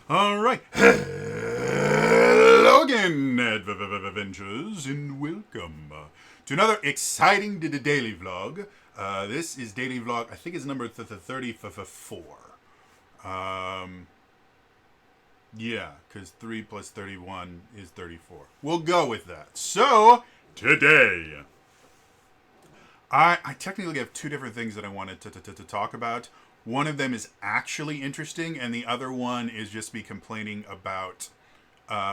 All right. Hello again, Adventures, and welcome to another exciting daily vlog. This is daily vlog, I think it's number 34. Yeah, because 3 plus 31 is 34. We'll go with that. So, today, I technically have two different things that I wanted to talk about. One of them is actually interesting, and the other one is just me complaining about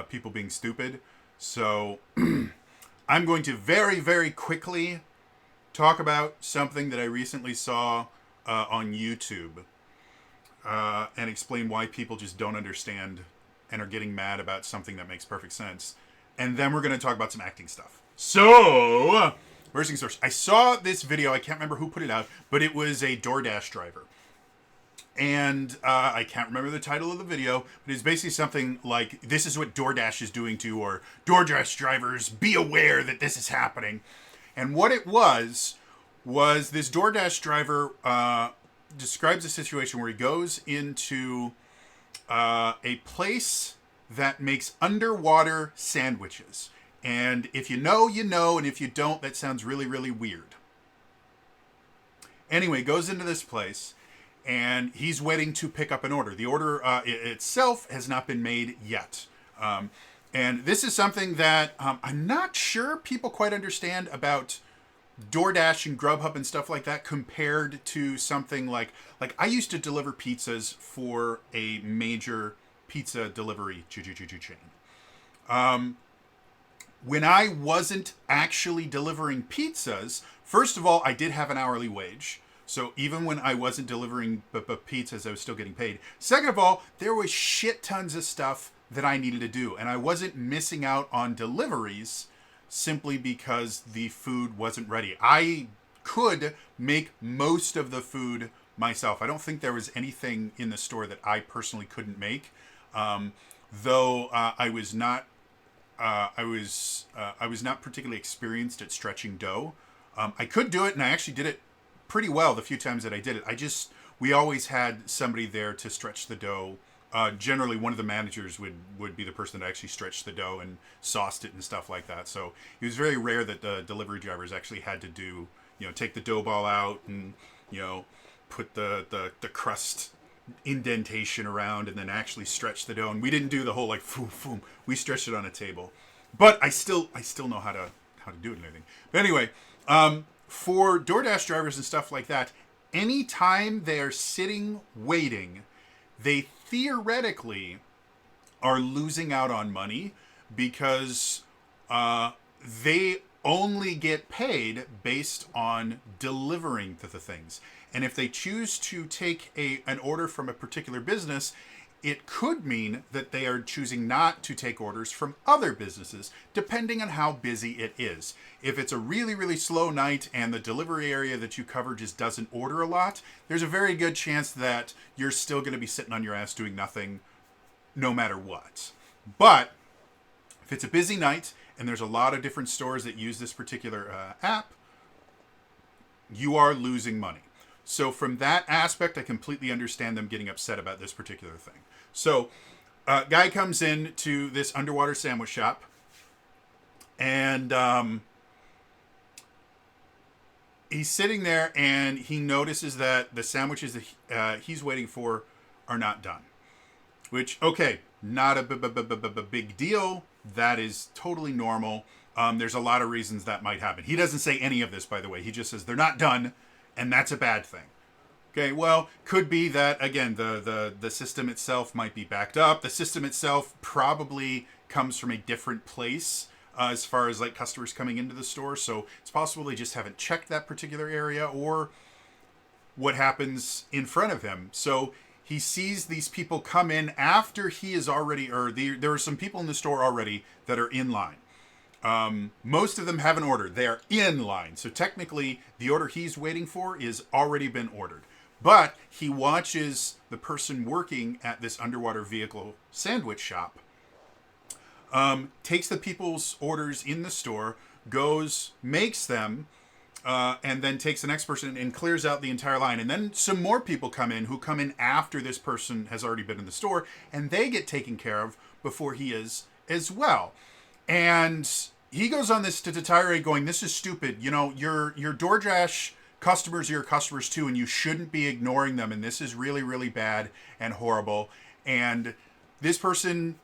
people being stupid. So I'm going to very, very quickly talk about something that I recently saw on YouTube and explain why people just don't understand and are getting mad about something that makes perfect sense. And then we're going to talk about some acting stuff. So, first things first. I saw this video. I can't remember who put it out, but it was a DoorDash driver. And I can't remember the title of the video, but it's basically something like, this is what DoorDash is doing to, or DoorDash drivers, be aware that this is happening. And what it was this DoorDash driver describes a situation where he goes into a place that makes underwater sandwiches. And if you know, you know, and if you don't, that sounds really, really weird. Anyway, goes into this place, and he's waiting to pick up an order. The order itself has not been made yet. And this is something that I'm not sure people quite understand about DoorDash and Grubhub and stuff like that compared to something like I used to deliver pizzas for a major pizza delivery chain. When I wasn't actually delivering pizzas, first of all, I did have an hourly wage. So even when I wasn't delivering pizzas, I was still getting paid. Second of all, there was shit tons of stuff that I needed to do. And I wasn't missing out on deliveries simply because the food wasn't ready. I could make most of the food myself. I don't think there was anything in the store that I personally couldn't make. Though I was not particularly experienced at stretching dough. I could do it, and I actually did it pretty well the few times that I did it. We always had somebody there to stretch the dough. Generally, one of the managers would be the person that actually stretched the dough and sauced it and stuff like that. So it was very rare that the delivery drivers actually had to do, take the dough ball out and, put the crust indentation around and then actually stretch the dough. And we didn't do the whole like foom foom. We stretched it on a table. But I still know how to do it and everything. But anyway, for DoorDash drivers and stuff like that, anytime they're sitting waiting, they theoretically are losing out on money because they only get paid based on delivering the things. And if they choose to take an order from a particular business, it could mean that they are choosing not to take orders from other businesses, depending on how busy it is. If it's a really, really slow night and the delivery area that you cover just doesn't order a lot, there's a very good chance that you're still going to be sitting on your ass doing nothing no matter what. But if it's a busy night and there's a lot of different stores that use this particular app, you are losing money. So from that aspect, I completely understand them getting upset about this particular thing. So guy comes in to this underwater sandwich shop, and he's sitting there, and he notices that the sandwiches that he's waiting for are not done. Which, okay, not a big deal. That is totally normal. There's a lot of reasons that might happen. He doesn't say any of this, by the way. He just says they're not done, and that's a bad thing. Okay, well, could be that, again, the system itself might be backed up. The system itself probably comes from a different place as far as like customers coming into the store. So it's possible they just haven't checked that particular area or what happens in front of him. So he sees these people come in after he is already, there are some people in the store already that are in line. Most of them haven't ordered. They are in line. So technically, the order he's waiting for is already been ordered. But he watches the person working at this underwater vehicle sandwich shop, takes the people's orders in the store, goes, makes them, and then takes the next person and clears out the entire line. And then some more people come in who come in after this person has already been in the store, and they get taken care of before he is as well. And he goes on this to tirade going, this is stupid. You know, your DoorDash customers are your customers too, and you shouldn't be ignoring them. And this is really, really bad and horrible. And this person,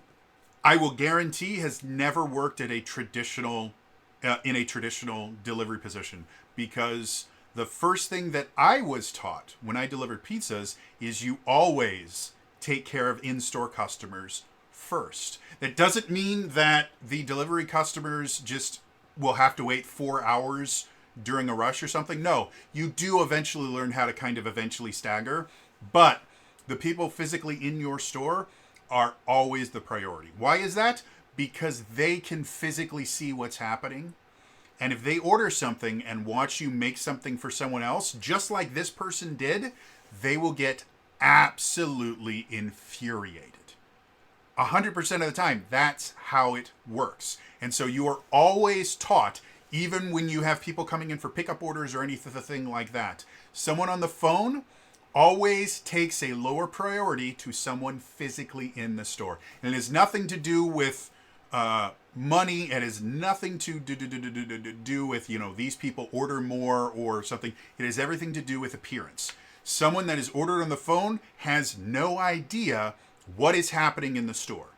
I will guarantee, has never worked at a traditional in a traditional delivery position, because the first thing that I was taught when I delivered pizzas is you always take care of in-store customers first. That doesn't mean that the delivery customers just will have to wait 4 hours during a rush or something. No, you do eventually learn how to kind of eventually stagger, but the people physically in your store are always the priority. Why is that? Because they can physically see what's happening. And if they order something and watch you make something for someone else, just like this person did, they will get absolutely infuriated. 100% of the time, that's how it works. And so you are always taught, even when you have people coming in for pickup orders or anything like that, someone on the phone always takes a lower priority to someone physically in the store. And it has nothing to do with money. It has nothing to do with, you know, these people order more or something. It has everything to do with appearance. Someone that is ordered on the phone has no idea what is happening in the store.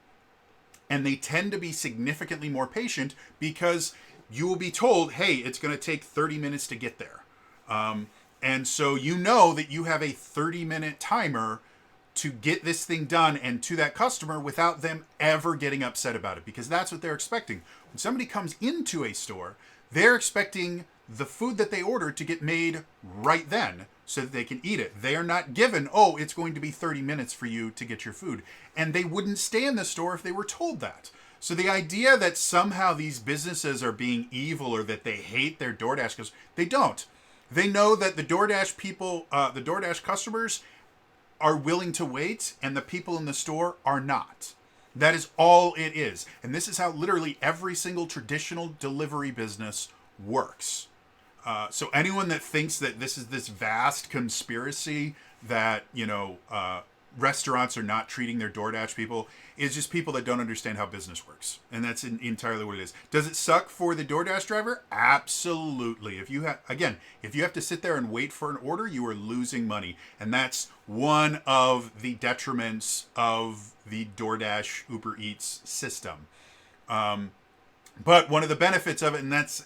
And they tend to be significantly more patient because you will be told, hey, it's going to take 30 minutes to get there. And so you know that you have a 30-minute timer to get this thing done and to that customer without them ever getting upset about it, because that's what they're expecting. When somebody comes into a store, they're expecting the food that they ordered to get made right then so that they can eat it. They are not given, oh, it's going to be 30 minutes for you to get your food. And they wouldn't stay in the store if they were told that. So the idea that somehow these businesses are being evil or that they hate their DoorDash, because they don't. They know that the DoorDash people, the DoorDash customers are willing to wait, and the people in the store are not. That is all it is. And this is how literally every single traditional delivery business works. So anyone that thinks that this is this vast conspiracy that, you know, restaurants are not treating their DoorDash people is just people that don't understand how business works. And that's entirely what it is. Does it suck for the DoorDash driver? Absolutely. If you have to sit there and wait for an order, you are losing money. And that's one of the detriments of the DoorDash Uber Eats system. But one of the benefits of it, and that's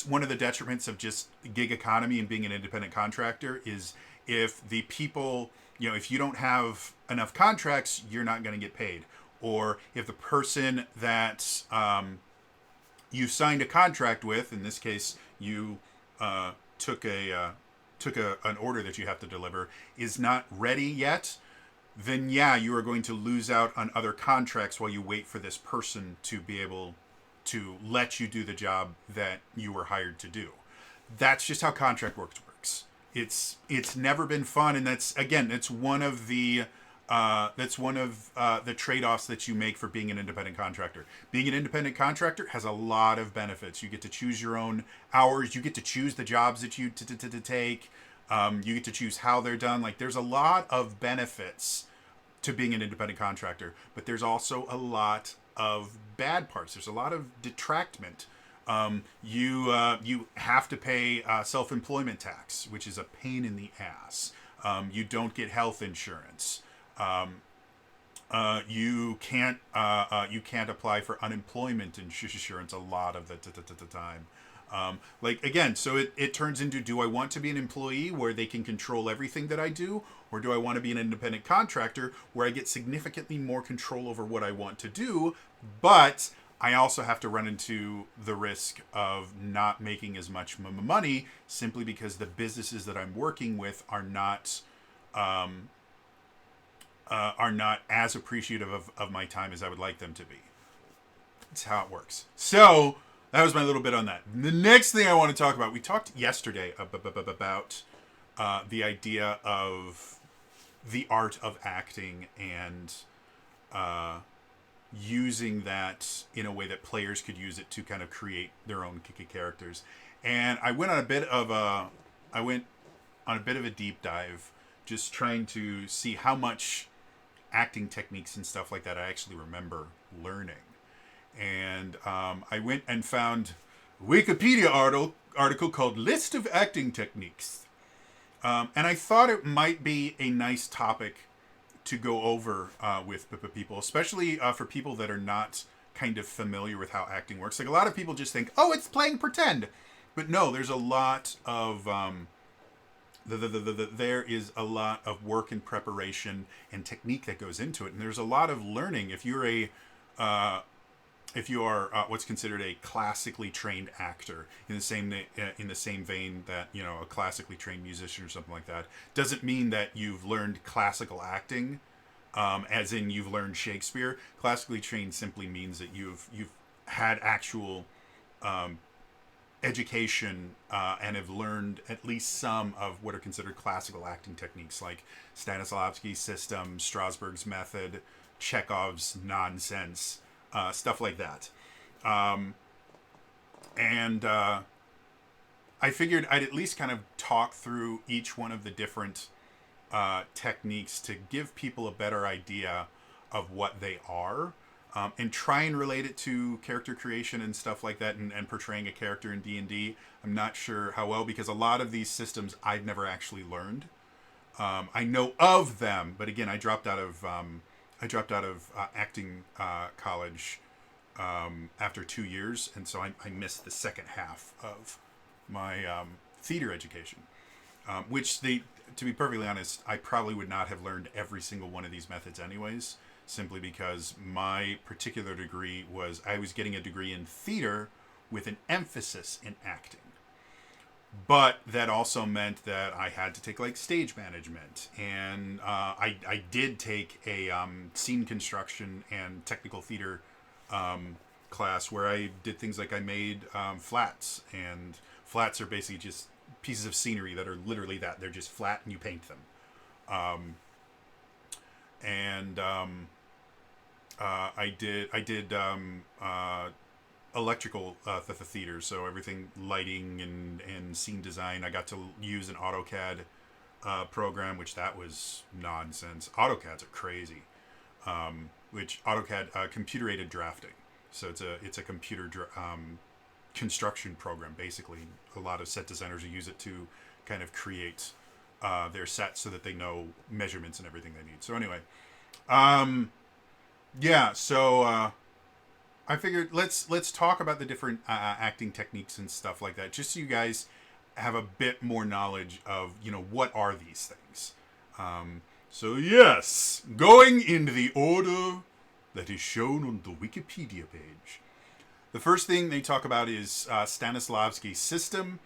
one of the detriments of just gig economy and being an independent contractor, is if the people, you know, if you don't have enough contracts, you're not going to get paid. Or if the person that you signed a contract with, in this case, you took an order that you have to deliver, is not ready yet, then yeah, you are going to lose out on other contracts while you wait for this person to be able to let you do the job that you were hired to do. That's just how contract works. It's never been fun, and that's one of the trade-offs that you make for being an independent contractor. Being an independent contractor has a lot of benefits. You get to choose your own hours. You get to choose the jobs that you take. You get to choose how they're done. Like, there's a lot of benefits to being an independent contractor, but there's also a lot of bad parts. There's a lot of detractment. You have to pay self-employment tax, which is a pain in the ass. You don't get health insurance. You can't apply for unemployment insurance a lot of the time. So it turns into, do I want to be an employee where they can control everything that I do, or do I want to be an independent contractor where I get significantly more control over what I want to do, but I also have to run into the risk of not making as much money simply because the businesses that I'm working with are not as appreciative of my time as I would like them to be. That's how it works. So that was my little bit on that. The next thing I want to talk about, we talked yesterday about the idea of the art of acting and using that in a way that players could use it to kind of create their own characters. And I went on a bit of a deep dive, just trying to see how much acting techniques and stuff like that I actually remember learning. And I went and found a Wikipedia article called "List of Acting Techniques," and I thought it might be a nice topic to go over with people, especially for people that are not kind of familiar with how acting works. Like a lot of people just think, oh, it's playing pretend. But no, there's a lot of there is a lot of work and preparation and technique that goes into it, and there's a lot of learning. If you are what's considered a classically trained actor, in the same vein that a classically trained musician or something like that, doesn't mean that you've learned classical acting, as in you've learned Shakespeare. Classically trained simply means that you've had actual education and have learned at least some of what are considered classical acting techniques, like Stanislavski's system, Strasberg's method, Chekhov's nonsense, stuff like that. And I figured I'd at least kind of talk through each one of the different techniques to give people a better idea of what they are, and try and relate it to character creation and stuff like that, and portraying a character in D&D. I'm not sure how well, because a lot of these systems I've never actually learned. I know of them, but again, I dropped out of acting college after 2 years, and so I missed the second half of my theater education, which to be perfectly honest, I probably would not have learned every single one of these methods anyways, simply because my particular degree I was getting a degree in theater with an emphasis in acting. But that also meant that I had to take like stage management, and I did take a scene construction and technical theater class where I did things like I made flats, and flats are basically just pieces of scenery that are literally that. They're just flat and you paint them. I did electrical theater, so everything lighting and scene design. I got to use an AutoCAD program, which that was nonsense. AutoCADs are crazy. Which AutoCAD, computer aided drafting. So it's a computer construction program. Basically, a lot of set designers will use it to kind of create their sets so that they know measurements and everything they need. So anyway, yeah. So I figured let's talk about the different acting techniques and stuff like that, just so you guys have a bit more knowledge of what are these things. So yes, going in the order that is shown on the Wikipedia page. The first thing they talk about is Stanislavski's system.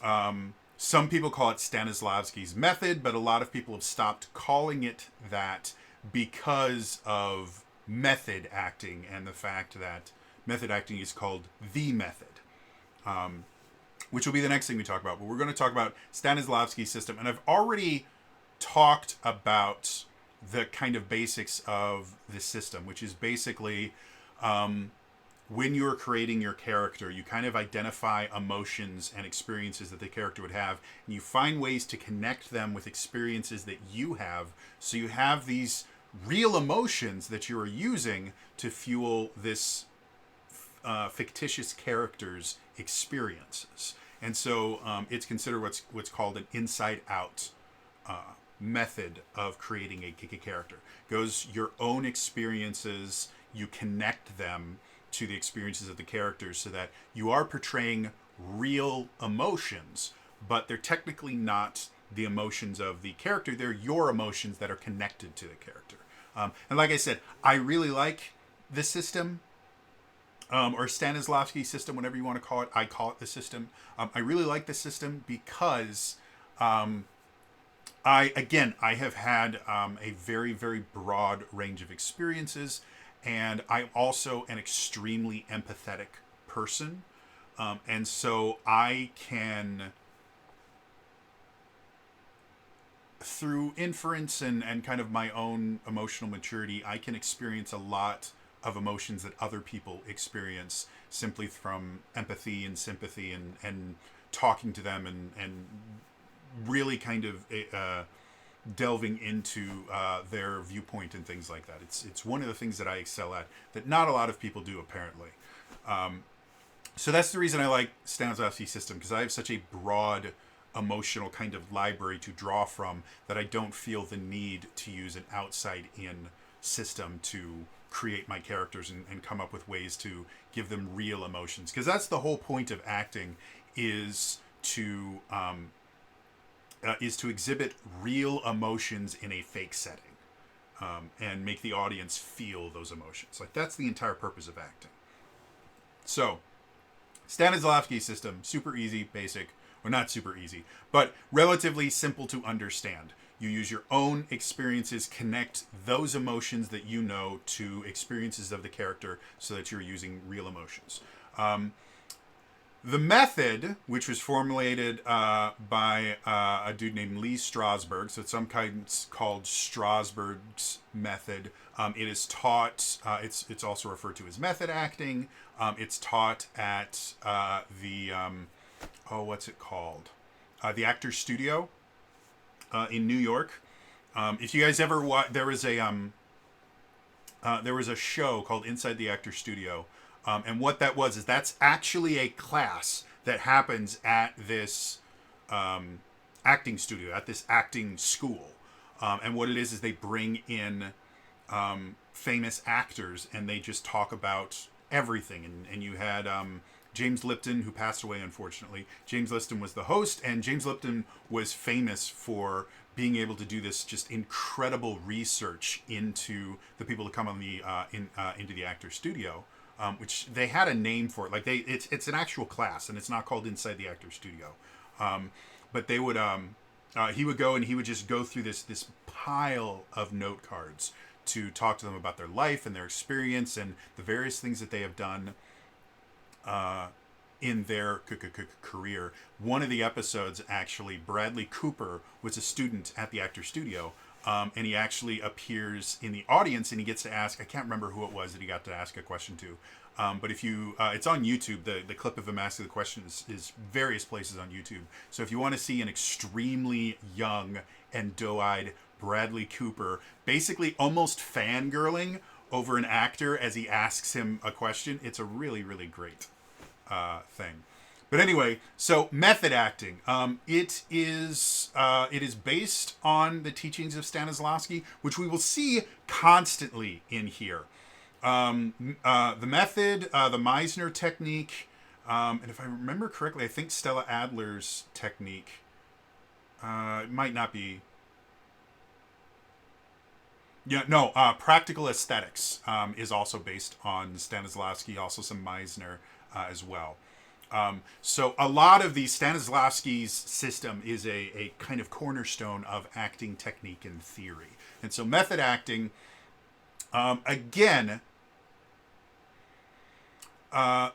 Some people call it Stanislavski's method, but a lot of people have stopped calling it that because of method acting and the fact that method acting is called the method, which will be the next thing we talk about. But we're going to talk about Stanislavski's system, and I've already talked about the kind of basics of this system, which is basically when you're creating your character, you kind of identify emotions and experiences that the character would have, and you find ways to connect them with experiences that you have, so you have these real emotions that you are using to fuel this fictitious character's experiences. And so it's considered what's called an inside-out method of creating a character. Goes your own experiences, you connect them to the experiences of the characters so that you are portraying real emotions, but they're technically not the emotions of the character. They're your emotions that are connected to the character. And like I said, I really like this system, or Stanislavski system, whatever you want to call it. I call it the system. I really like the system because I have had a very, very broad range of experiences, and I'm also an extremely empathetic person. And so I can, through inference and kind of my own emotional maturity, I can experience a lot of emotions that other people experience simply from empathy and sympathy and talking to them and really kind of delving into their viewpoint and things like that. It's one of the things that I excel at that not a lot of people do, apparently. So that's the reason I like Stanislavski's system, because I have such a broad emotional kind of library to draw from that I don't feel the need to use an outside in system to create my characters and come up with ways to give them real emotions, because that's the whole point of acting, is to exhibit real emotions in a fake setting, and make the audience feel those emotions. Like, that's the entire purpose of acting. So Stanislavski's system, super easy, basic. Or not super easy, but relatively simple to understand. You use your own experiences, connect those emotions that you know to experiences of the character so that you're using real emotions. The method, which was formulated by a dude named Lee Strasberg, so it's sometimes called Strasberg's method. It is taught, it's also referred to as method acting. It's taught at what's it called? The Actors Studio in New York. If you guys ever watch, there was a show called Inside the Actors Studio, and what that was is that's actually a class that happens at this acting studio, at this acting school. And what it is they bring in famous actors and they just talk about everything. And you had James Lipton, who passed away, unfortunately. James Lipton was the host, and James Lipton was famous for being able to do this just incredible research into the people that come on the into the Actors Studio, which they had a name for it. Like it's an actual class, and it's not called Inside the Actors Studio. But they would he would go and he would just go through this pile of note cards to talk to them about their life and their experience and the various things that they have done in their career. One of the episodes, actually, Bradley Cooper was a student at the Actors Studio, and he actually appears in the audience and he gets to ask, I can't remember who it was that he got to ask a question to, but if you, it's on YouTube, the clip of him asking the question is various places on YouTube. So if you want to see an extremely young and doe-eyed Bradley Cooper basically almost fangirling over an actor as he asks him a question, it's a really, really great thing. But anyway, so method acting. It is based on the teachings of Stanislavski, which we will see constantly in here. The method, the Meisner technique, and if I remember correctly, I think Stella Adler's technique. It might not be. Yeah, no. Practical aesthetics is also based on Stanislavski, also some Meisner as well. So a lot of Stanislavski's system is a kind of cornerstone of acting technique and theory. And so method acting, again,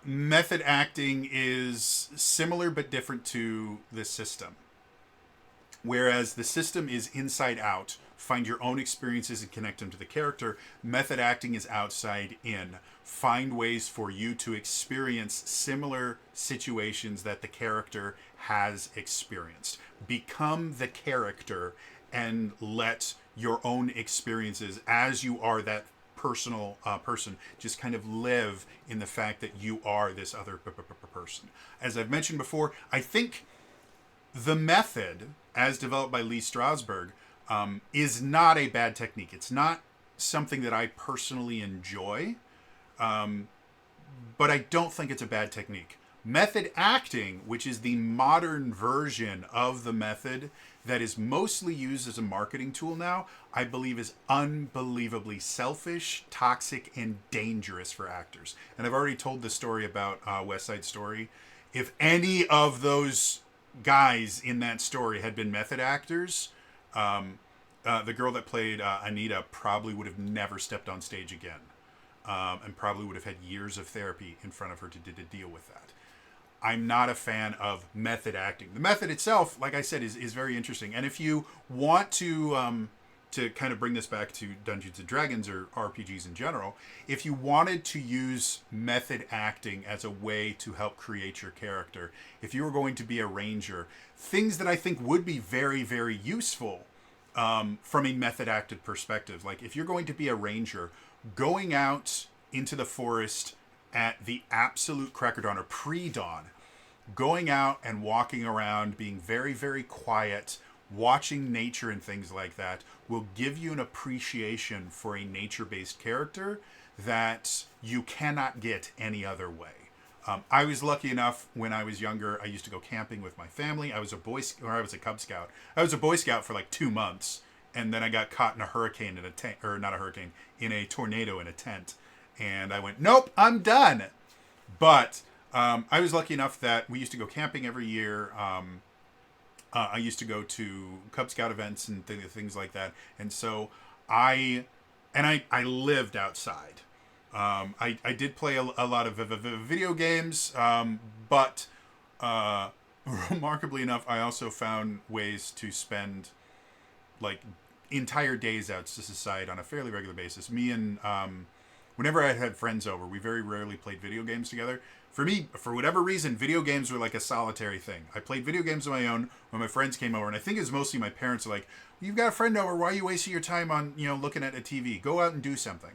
method acting is similar but different to the system. Whereas the system is inside out, find your own experiences and connect them to the character. Method acting is outside in. Find ways for you to experience similar situations that the character has experienced. Become the character and let your own experiences, as you are that personal person, just kind of live in the fact that you are this other person. As I've mentioned before, I think the method, as developed by Lee Strasberg, is not a bad technique. It's not something that I personally enjoy, but I don't think it's a bad technique. Method acting, which is the modern version of the method that is mostly used as a marketing tool now, I believe is unbelievably selfish, toxic, and dangerous for actors. And I've already told the story about West Side Story. If any of those guys in that story had been method actors, the girl that played Anita probably would have never stepped on stage again, and probably would have had years of therapy in front of her to deal with that. I'm not a fan of method acting. The method itself, like I said, is very interesting. And if you want to to kind of bring this back to Dungeons and Dragons or RPGs in general, if you wanted to use method acting as a way to help create your character, if you were going to be a ranger, things that I think would be very, very useful from a method acted perspective. Like if you're going to be a ranger, going out into the forest at the absolute crack of dawn or pre-dawn, going out and walking around, being very, very quiet, watching nature and things like that will give you an appreciation for a nature-based character that you cannot get any other way. I was lucky enough when I was younger. I used to go camping with my family. I was a Cub Scout. I was a Boy Scout for like 2 months, and then I got caught in a hurricane in a tent, or not a hurricane, in a tornado in a tent, and I went, nope, I'm done. But I was lucky enough that we used to go camping every year. I used to go to Cub Scout events and things like that, and so I lived outside. I did play a lot of video games, but remarkably enough, I also found ways to spend like entire days out to society on a fairly regular basis. Me and whenever I had friends over, we very rarely played video games together. For me, for whatever reason, video games were like a solitary thing. I played video games on my own when my friends came over, and I think it's mostly my parents are like, "You've got a friend over. Why are you wasting your time on looking at a TV? Go out and do something."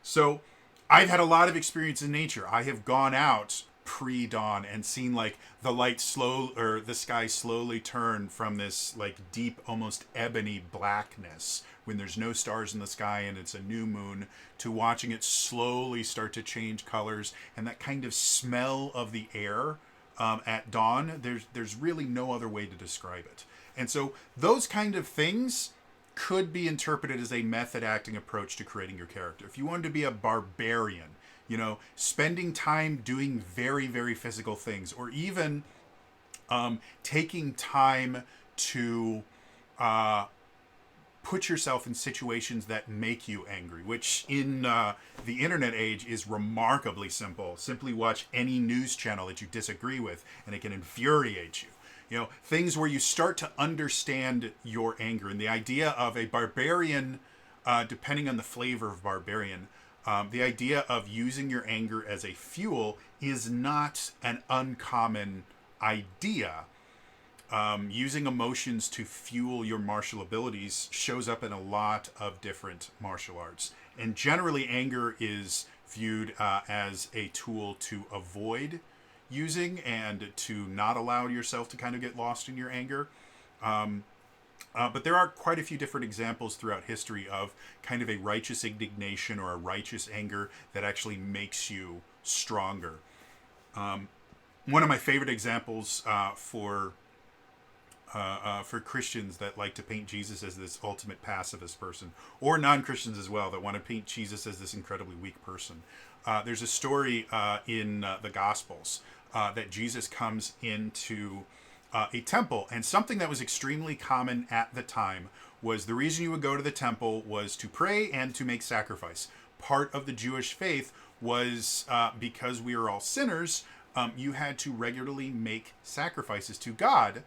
So I've had a lot of experience in nature. I have gone out pre-dawn and seen like the sky slowly turn from this like deep, almost ebony blackness when there's no stars in the sky and it's a new moon, to watching it slowly start to change colors, and that kind of smell of the air at dawn. There's really no other way to describe it. And so those kind of things could be interpreted as a method acting approach to creating your character. If you wanted to be a barbarian, spending time doing very, very physical things, or even taking time to put yourself in situations that make you angry, which in the internet age is remarkably simple. Simply watch any news channel that you disagree with, and it can infuriate you. Things where you start to understand your anger. And the idea of a barbarian, depending on the flavor of barbarian, the idea of using your anger as a fuel is not an uncommon idea. Using emotions to fuel your martial abilities shows up in a lot of different martial arts. And generally, anger is viewed as a tool to avoid using and to not allow yourself to kind of get lost in your anger. But there are quite a few different examples throughout history of kind of a righteous indignation or a righteous anger that actually makes you stronger. One of my favorite examples for Christians that like to paint Jesus as this ultimate pacifist person, or non-Christians as well that want to paint Jesus as this incredibly weak person. There's a story in the Gospels that Jesus comes into a temple, and something that was extremely common at the time was the reason you would go to the temple was to pray and to make sacrifice. Part of the Jewish faith was because we are all sinners, you had to regularly make sacrifices to God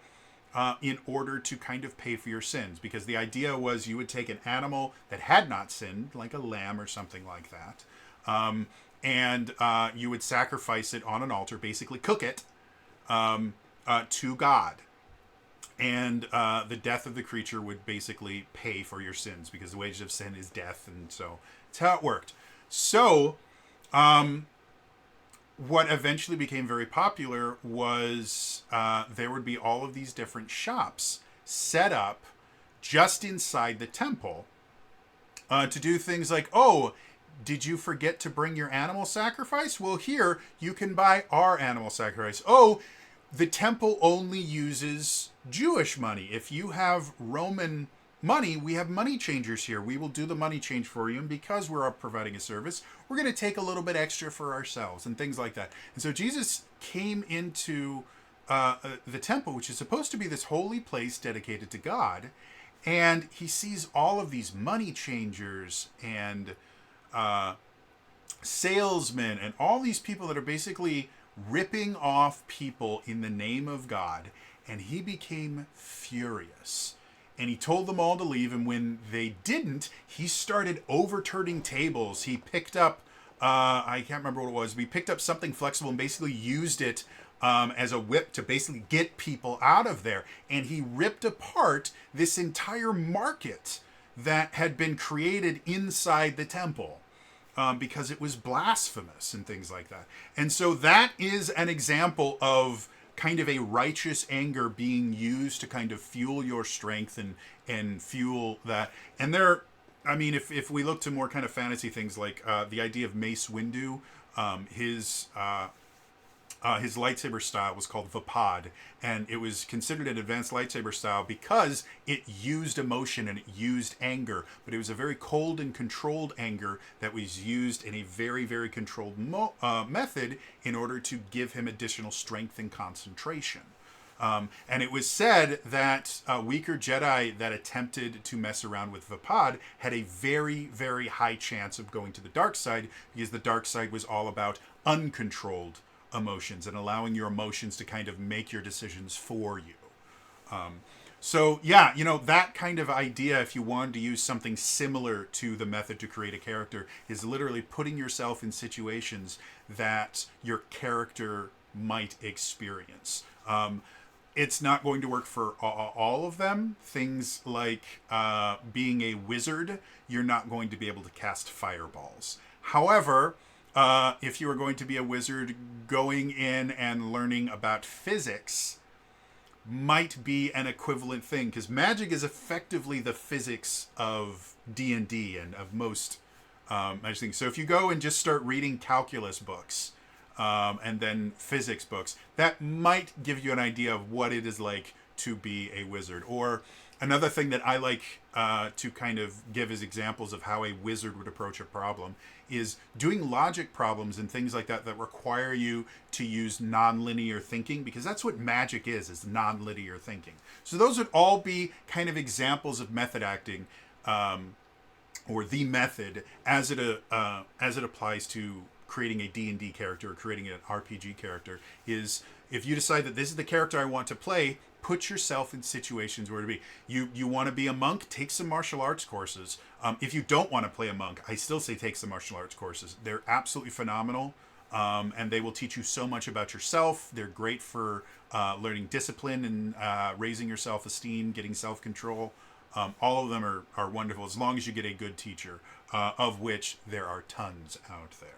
in order to kind of pay for your sins, because the idea was you would take an animal that had not sinned, like a lamb or something like that, and you would sacrifice it on an altar, basically cook it to God. And the death of the creature would basically pay for your sins, because the wages of sin is death, and so that's how it worked. So what eventually became very popular was there would be all of these different shops set up just inside the temple to do things like, oh, did you forget to bring your animal sacrifice? Well, here, you can buy our animal sacrifice. Oh, the temple only uses Jewish money. If you have Roman money, we have money changers here. We will do the money change for you. And because we're providing a service, we're going to take a little bit extra for ourselves and things like that. And so Jesus came into the temple, which is supposed to be this holy place dedicated to God. And he sees all of these money changers and salesmen and all these people that are basically ripping off people in the name of God. And he became furious. and he told them all to leave. And when they didn't, he started overturning tables. He picked up, I can't remember what it was, but he picked up something flexible and basically used it as a whip to basically get people out of there. And he ripped apart this entire market that had been created inside the temple. Because it was blasphemous and things like that. And so that is an example of kind of a righteous anger being used to kind of fuel your strength and fuel that. And there, I mean, if we look to more kind of fantasy things like the idea of Mace Windu, his lightsaber style was called Vapad, and it was considered an advanced lightsaber style because it used emotion and it used anger, but it was a very cold and controlled anger that was used in a very, very controlled method in order to give him additional strength and concentration. And it was said that weaker Jedi that attempted to mess around with Vapad had a very, very high chance of going to the dark side, because the dark side was all about uncontrolled emotions and allowing your emotions to kind of make your decisions for you. So yeah, that kind of idea, if you wanted to use something similar to the method to create a character, is literally putting yourself in situations that your character might experience. It's not going to work for all of them. Things like being a wizard, you're not going to be able to cast fireballs. However, if you are going to be a wizard, going in and learning about physics might be an equivalent thing, because magic is effectively the physics of D&D and of most magic things. So if you go and just start reading calculus books and then physics books, that might give you an idea of what it is like to be a wizard. Or another thing that I like to kind of give as examples of how a wizard would approach a problem is doing logic problems and things like that that require you to use nonlinear thinking, because that's what magic is nonlinear thinking. So those would all be kind of examples of method acting, or the method as it applies to creating a D&D character or creating an RPG character. Is if you decide that this is the character I want to play, put yourself in situations where to be. You want to be a monk? Take some martial arts courses. If you don't want to play a monk, I still say take some martial arts courses. They're absolutely phenomenal, and they will teach you so much about yourself. They're great for learning discipline and raising your self-esteem, getting self-control. All of them are wonderful as long as you get a good teacher, of which there are tons out there.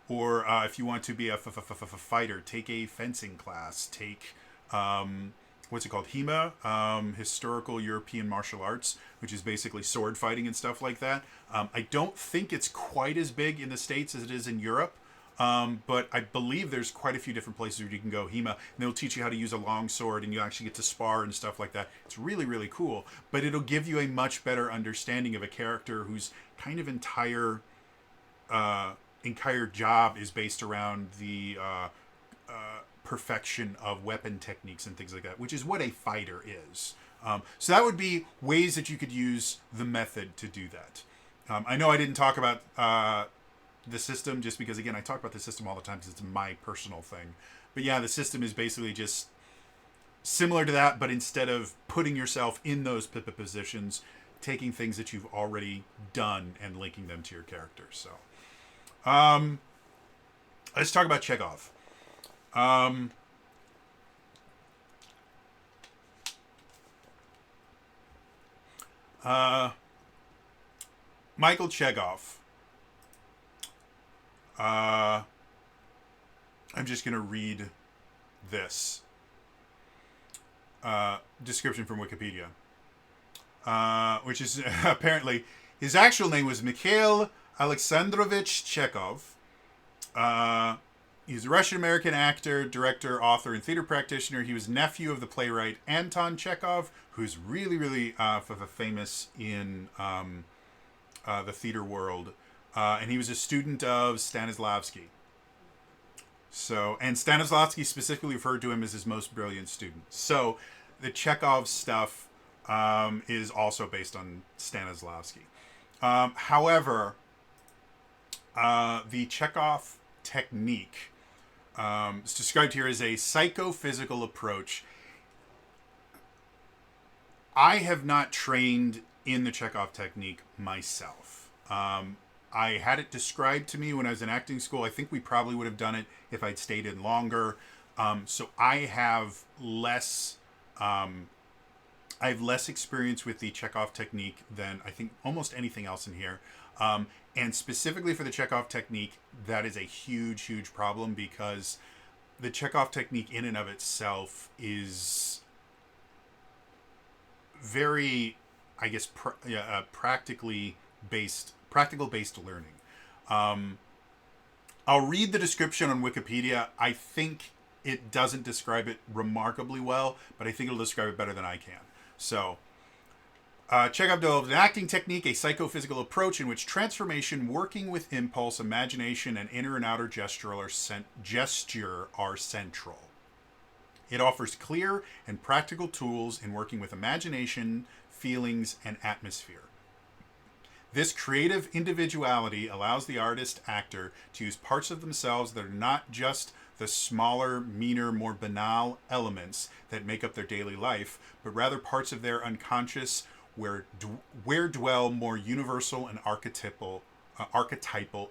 Or if you want to be a fighter, take a fencing class. Take what's it called? HEMA, Historical European Martial Arts, which is basically sword fighting and stuff like that. I don't think it's quite as big in the States as it is in Europe, but I believe there's quite a few different places where you can go. HEMA, and they'll teach you how to use a long sword, and you actually get to spar and stuff like that. It's really, really cool, but it'll give you a much better understanding of a character whose kind of entire job is based around the perfection of weapon techniques and things like that, which is what a fighter is. So that would be ways that you could use the method to do that. I know I didn't talk about the system just because, again, I talk about the system all the time because it's my personal thing. But yeah, the system is basically just similar to that, but instead of putting yourself in those positions, taking things that you've already done and linking them to your character. So let's talk about Chekhov. Michael Chekhov. I'm just going to read this description from Wikipedia, which is apparently his actual name was Mikhail Alexandrovich Chekhov. He's a Russian-American actor, director, author, and theater practitioner. He was nephew of the playwright Anton Chekhov, who's really, really famous in the theater world. And he was a student of Stanislavski. And Stanislavski specifically referred to him as his most brilliant student. So the Chekhov stuff is also based on Stanislavski. However, the Chekhov technique is described here as a psychophysical approach. I have not trained in the Chekhov technique myself. I had it described to me when I was in acting school. I think we probably would have done it if I'd stayed in longer. So I have less experience with the Chekhov technique than I think almost anything else in here. And specifically for the Chekhov technique, that is a huge, huge problem because the Chekhov technique in and of itself is very, I guess, practical based learning. I'll read the description on Wikipedia. I think it doesn't describe it remarkably well, but I think it'll describe it better than I can. So, Chekhov developed an acting technique, a psychophysical approach in which transformation, working with impulse, imagination, and inner and outer gesture are central. It offers clear and practical tools in working with imagination, feelings, and atmosphere. This creative individuality allows the artist-actor to use parts of themselves that are not just the smaller, meaner, more banal elements that make up their daily life, but rather parts of their unconscious where dwell more universal and archetypal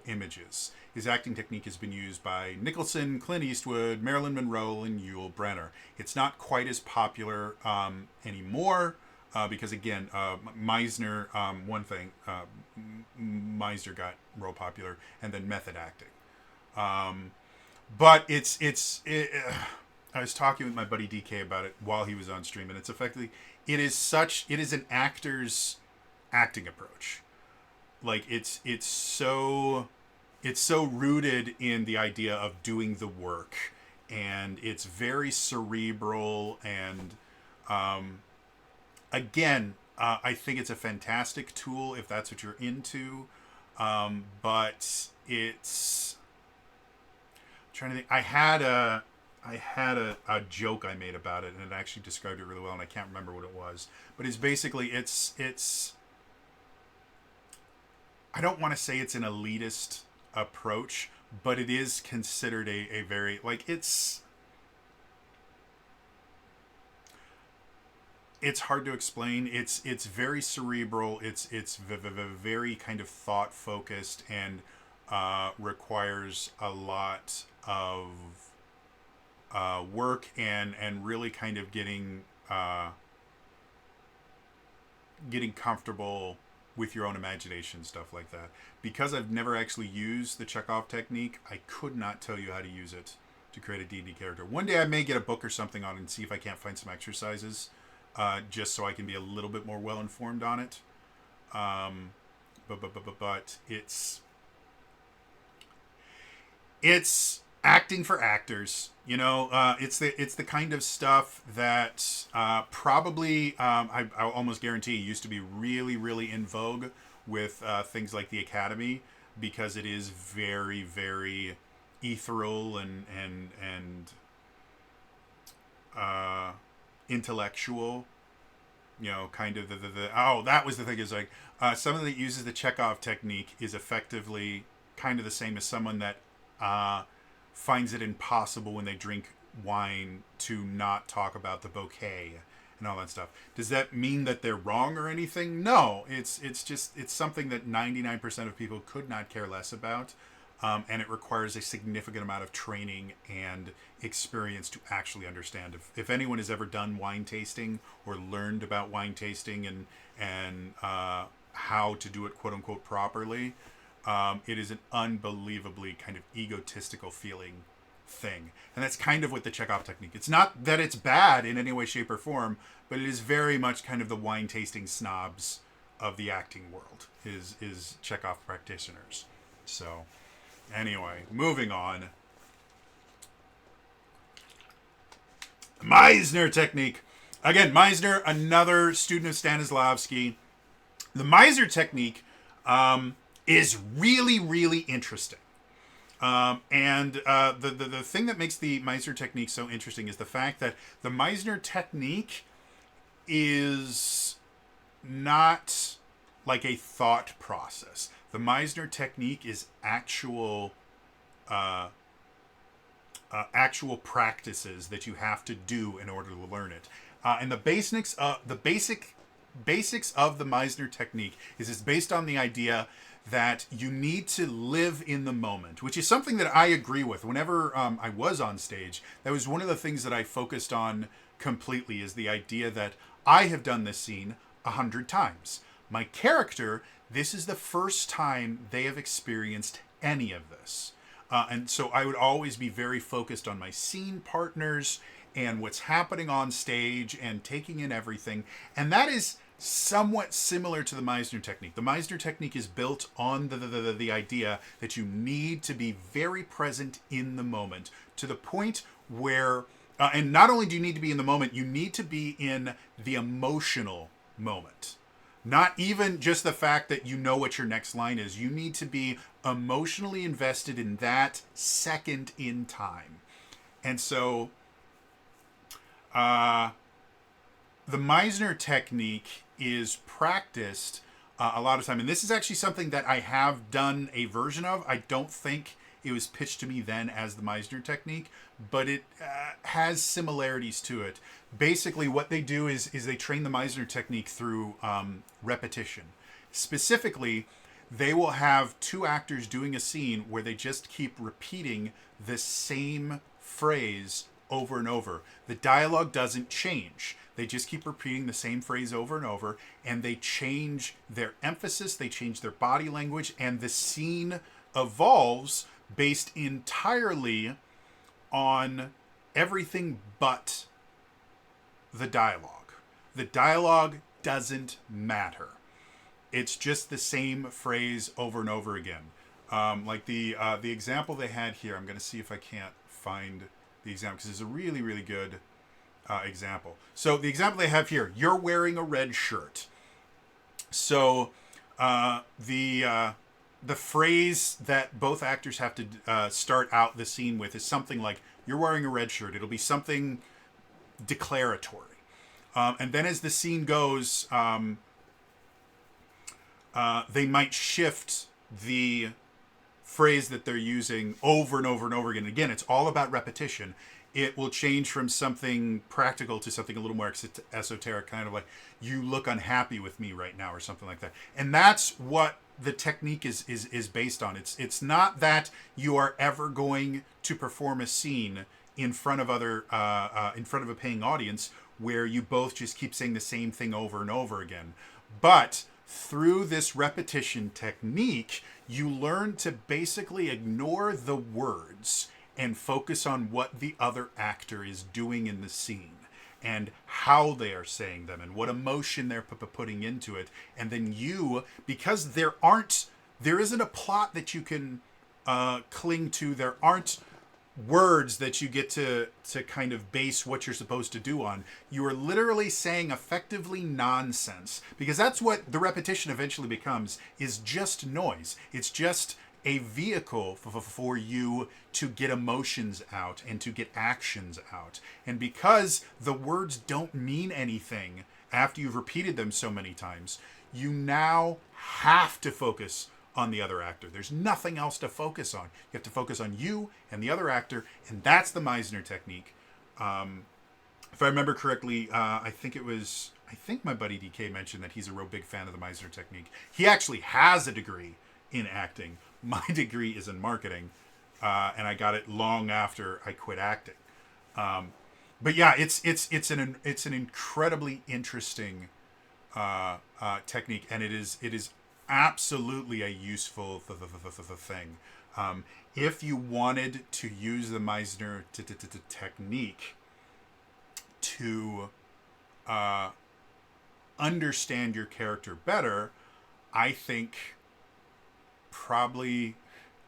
images. His acting technique has been used by Nicholson, Clint Eastwood, Marilyn Monroe, and Yul Brynner. It's not quite as popular anymore because, again, Meisner, Meisner got real popular, and then method acting. But I was talking with my buddy DK about it while he was on stream, and it's effectively, it is an actor's acting approach. Like it's so rooted in the idea of doing the work, and it's very cerebral, and again, I think it's a fantastic tool if that's what you're into, but it's trying to think. I had a joke I made about it, and it actually described it really well, and I can't remember what it was. But it's basically it's I don't want to say it's an elitist approach, but it is considered a very, like, it's hard to explain. It's very cerebral. It's very kind of thought focused, and requires a lot of work and really kind of getting comfortable with your own imagination, stuff like that. Because I've never actually used the Chekhov technique, I could not tell you how to use it to create a D&D character. One day I may get a book or something on it and see if I can't find some exercises, just so I can be a little bit more well informed on it. But it's acting for actors, you know. It's the kind of stuff that probably I almost guarantee used to be really, really in vogue with things like the Academy, because it is very, very ethereal and intellectual. You know, kind of that was the thing, is like someone that uses the Chekhov technique is effectively kind of the same as someone that finds it impossible when they drink wine to not talk about the bouquet and all that stuff. Does that mean that they're wrong or anything? No, it's something that 99% of people could not care less about, and it requires a significant amount of training and experience to actually understand. If anyone has ever done wine tasting or learned about wine tasting and how to do it quote unquote properly, it is an unbelievably kind of egotistical feeling thing. And that's kind of what the Chekhov technique. It's not that it's bad in any way, shape, or form, but it is very much kind of the wine tasting snobs of the acting world is Chekhov practitioners. So anyway, moving on. Meisner technique. Again, Meisner, another student of Stanislavski. The Meisner technique is really, really interesting. And the thing that makes the Meisner technique so interesting is the fact that the Meisner technique is not like a thought process. The Meisner technique is actual practices that you have to do in order to learn it. And the basic basics of the Meisner technique is it's based on the idea that you need to live in the moment, which is something that I agree with. Whenever I was on stage, that was one of the things that I focused on completely, is the idea that I have done this scene 100 times. My character, this is the first time they have experienced any of this. And so I would always be very focused on my scene partners and what's happening on stage and taking in everything. And that is somewhat similar to the Meisner technique. The Meisner technique is built on the idea that you need to be very present in the moment, to the point where, and not only do you need to be in the moment, you need to be in the emotional moment. Not even just the fact that you know what your next line is. You need to be emotionally invested in that second in time. And so the Meisner technique is practiced a lot of time. And this is actually something that I have done a version of. I don't think it was pitched to me then as the Meisner technique, but it has similarities to it. Basically, what they do is they train the Meisner technique through repetition. Specifically, they will have two actors doing a scene where they just keep repeating the same phrase over and over. The dialogue doesn't change. They just keep repeating the same phrase over and over, and they change their emphasis, they change their body language, and the scene evolves based entirely on everything but the dialogue. The dialogue doesn't matter. It's just the same phrase over and over again. Like the example they had here, I'm going to see if I can't find the example, because it's a really, really good example. So the example they have here, you're wearing a red shirt. So the phrase that both actors have to start out the scene with is something like, you're wearing a red shirt. It'll be something declaratory. And then as the scene goes, they might shift the phrase that they're using over and over and over again. Again, it's all about repetition. It will change from something practical to something a little more esoteric, kind of like, you look unhappy with me right now, or something like that. And that's what the technique is based on. It's not that you are ever going to perform a scene in front of in front of a paying audience where you both just keep saying the same thing over and over again. But through this repetition technique, you learn to basically ignore the words and focus on what the other actor is doing in the scene and how they are saying them and what emotion they're putting into it. And then you, because there isn't a plot that you can cling to, there aren't words that you get to kind of base what you're supposed to do on. You are literally saying effectively nonsense, because that's what the repetition eventually becomes, is just noise. It's just a vehicle for you to get emotions out and to get actions out. And because the words don't mean anything after you've repeated them so many times, you now have to focus on the other actor. There's nothing else to focus on. You have to focus on you and the other actor, and that's the Meisner technique. If I remember correctly, I think my buddy DK mentioned that he's a real big fan of the Meisner technique. He actually has a degree in acting. My degree is in marketing, and I got it long after I quit acting. But yeah, it's an incredibly interesting technique, and it is absolutely a useful thing. If you wanted to use the Meisner technique to understand your character better, I think probably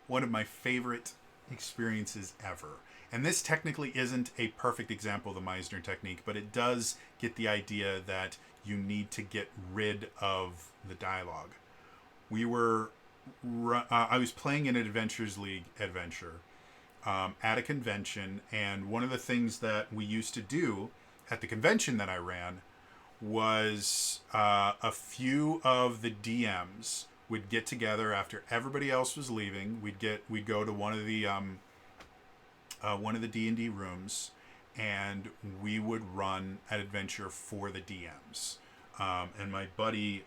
one of my favorite experiences ever. And this technically isn't a perfect example of the Meisner technique, but it does get the idea that you need to get rid of the dialogue. I was playing an Adventures League adventure at a convention, and one of the things that we used to do at the convention that I ran was a few of the DMs would get together after everybody else was leaving. We'd go to one of the D&D rooms, and we would run an adventure for the DMs. And my buddy,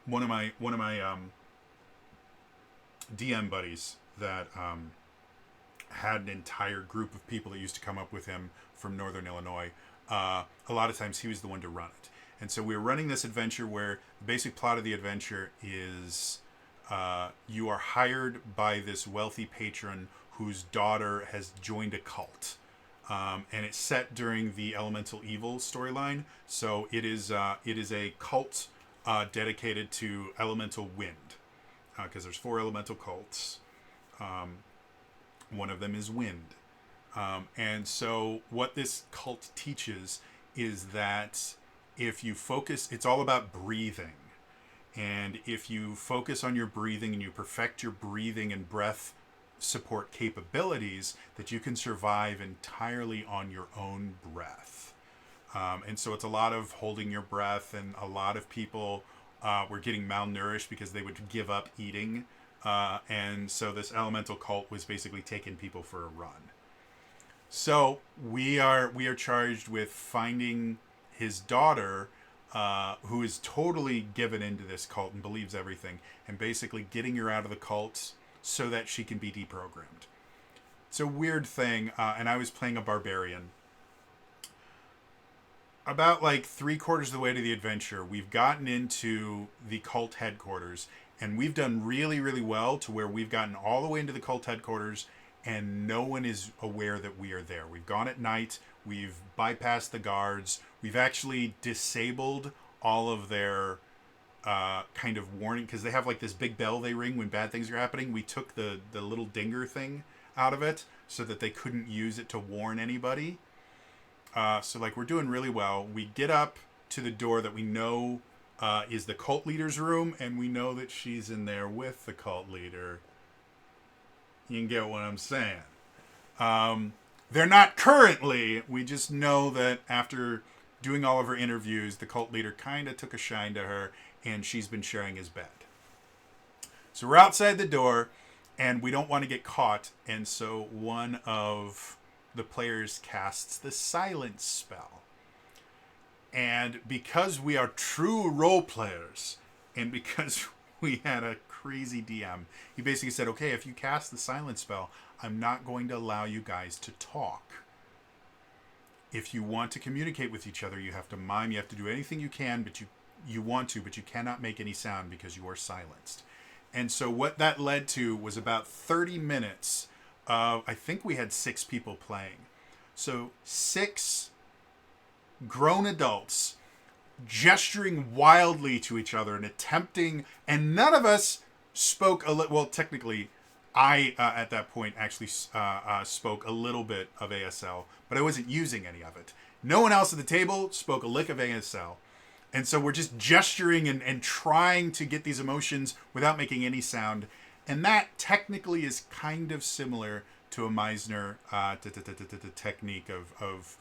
one of my DM buddies that had an entire group of people that used to come up with him from Northern Illinois. A lot of times he was the one to run it. And so we were running this adventure where the basic plot of the adventure is you are hired by this wealthy patron whose daughter has joined a cult. And it's set during the Elemental Evil storyline. So it is a cult dedicated to elemental wind. Because there's 4 elemental cults. One of them is wind. And so what this cult teaches is that if you focus, it's all about breathing. And if you focus on your breathing and you perfect your breathing and breath support capabilities, that you can survive entirely on your own breath. And so it's a lot of holding your breath, and a lot of people were getting malnourished because they would give up eating. And so this elemental cult was basically taking people for a run. So we are charged with finding his daughter, who is totally given into this cult and believes everything, and basically getting her out of the cult so that she can be deprogrammed. It's a weird thing, and I was playing a barbarian. About like 3/4 of the way to the adventure, we've gotten into the cult headquarters, and we've done really, really well to where we've gotten all the way into the cult headquarters and no one is aware that we are there. We've gone at night, we've bypassed the guards, we've actually disabled all of their kind of warning, because they have like this big bell they ring when bad things are happening. We took the little dinger thing out of it so that they couldn't use it to warn anybody. So like we're doing really well. We get up to the door that we know is the cult leader's room, and we know that she's in there with the cult leader. You can get what I'm saying. They're not currently. We just know that after doing all of her interviews, the cult leader kind of took a shine to her, and she's been sharing his bed. So we're outside the door, and we don't want to get caught, and so one of the players casts the silence spell. And because we are true role players, and because we had a crazy DM, he basically said, okay, if you cast the silence spell, I'm not going to allow you guys to talk. If you want to communicate with each other, you have to mime, you have to do anything you can, but you want to, but you cannot make any sound because you are silenced. And so what that led to was about 30 minutes of, I think we had 6 people playing. So 6 grown adults gesturing wildly to each other and attempting, and none of us spoke well, technically, I, at that point, actually spoke a little bit of ASL, but I wasn't using any of it. No one else at the table spoke a lick of ASL. And so we're just gesturing and trying to get these emotions without making any sound. And that technically is kind of similar to a Meisner technique of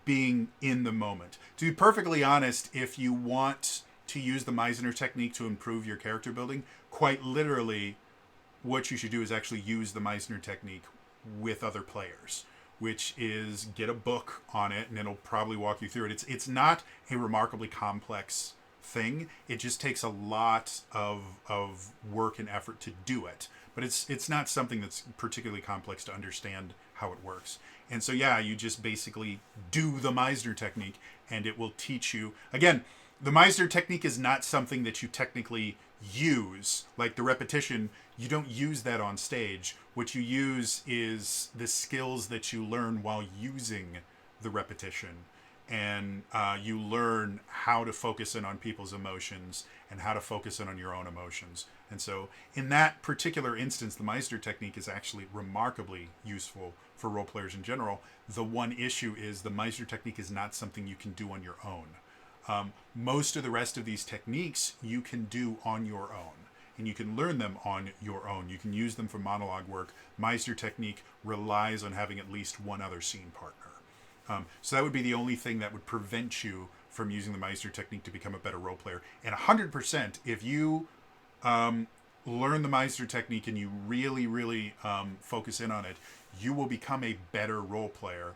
being in the moment. To be perfectly honest, if you want to use the Meisner technique to improve your character building, quite literally, what you should do is actually use the Meisner technique with other players, which is get a book on it, and it'll probably walk you through it. It's not a remarkably complex thing. It just takes a lot of work and effort to do it. But it's not something that's particularly complex to understand how it works. And so, yeah, you just basically do the Meisner technique, and it will teach you. Again, the Meisner technique is not something that you technically use. Like the repetition, you don't use that on stage. What you use is the skills that you learn while using the repetition. And you learn how to focus in on people's emotions and how to focus in on your own emotions. And so in that particular instance, the Meisner technique is actually remarkably useful for role players in general. The one issue is the Meisner technique is not something you can do on your own. Most of the rest of these techniques you can do on your own, and you can learn them on your own. You can use them for monologue work. Meisner technique relies on having at least one other scene partner. So that would be the only thing that would prevent you from using the Meisner technique to become a better role player. And 100%, if you learn the Meisner technique and you really, really focus in on it, you will become a better role player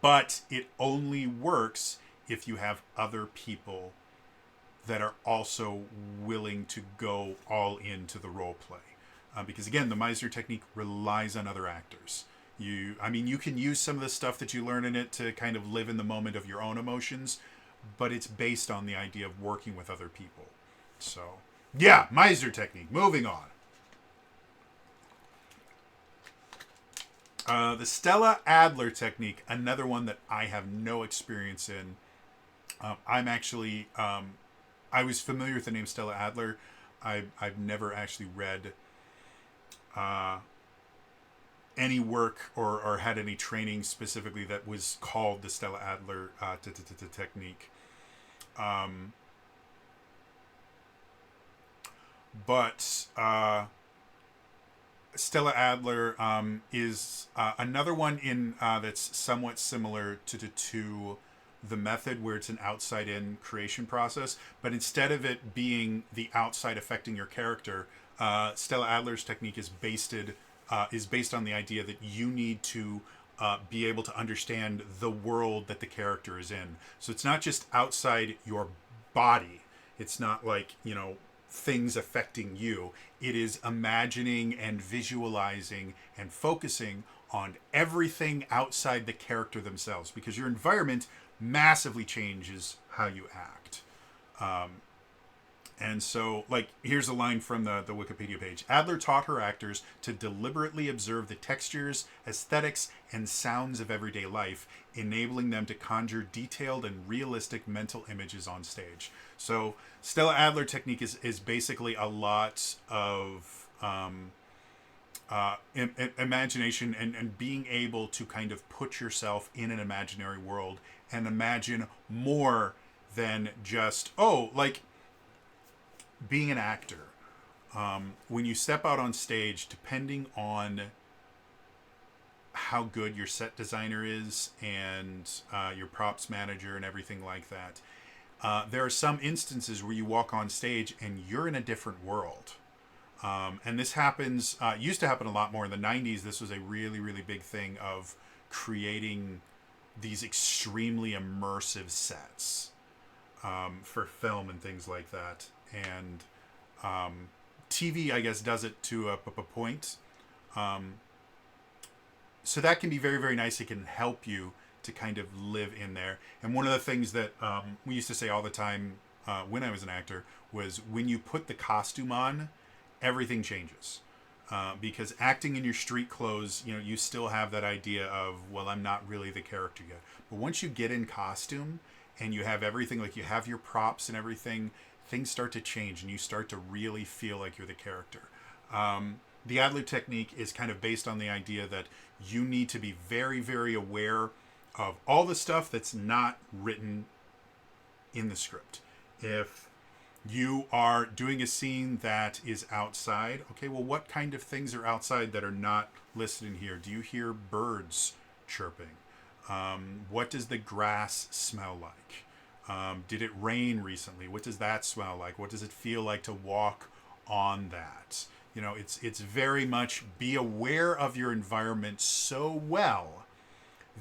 but it only works if you have other people that are also willing to go all into the role play. Because again, the Meisner technique relies on other actors. You can use some of the stuff that you learn in it to kind of live in the moment of your own emotions, but it's based on the idea of working with other people. So, yeah, Meisner technique. Moving on. The Stella Adler technique, another one that I have no experience in. I was familiar with the name Stella Adler. I've never actually read any work or had any training specifically that was called the Stella Adler technique. But Stella Adler is another one in that's somewhat similar to the method, where it's an outside-in creation process. But instead of it being the outside affecting your character, Stella Adler's technique is based on the idea that you need to be able to understand the world that the character is in. So it's not just outside your body. It's not like, things affecting you. It is imagining and visualizing and focusing on everything outside the character themselves, because your environment massively changes how you act. And so, here's a line from the Wikipedia page. Adler taught her actors to deliberately observe the textures, aesthetics, and sounds of everyday life, enabling them to conjure detailed and realistic mental images on stage. So, Stella Adler technique is basically a lot of imagination and being able to kind of put yourself in an imaginary world and imagine more than just, being an actor. When you step out on stage, depending on how good your set designer is and your props manager and everything like that, there are some instances where you walk on stage and you're in a different world. And this used to happen a lot more in the 90s. This was a really, really big thing of creating these extremely immersive sets for film and things like that. And TV, I guess, does it to a point. So that can be very, very nice. It can help you to kind of live in there. And one of the things that we used to say all the time when I was an actor was, when you put the costume on, everything changes. Because acting in your street clothes, you still have that idea of, well, I'm not really the character yet. But once you get in costume and you have everything, you have your props and everything, things start to change and you start to really feel like you're the character. The Adler technique is kind of based on the idea that you need to be very, very aware of all the stuff that's not written in the script. If you are doing a scene that is outside, okay, well, what kind of things are outside that are not listed in here? Do you hear birds chirping? What does the grass smell like? Did it rain recently? What does that smell like? What does it feel like to walk on that? It's very much be aware of your environment so well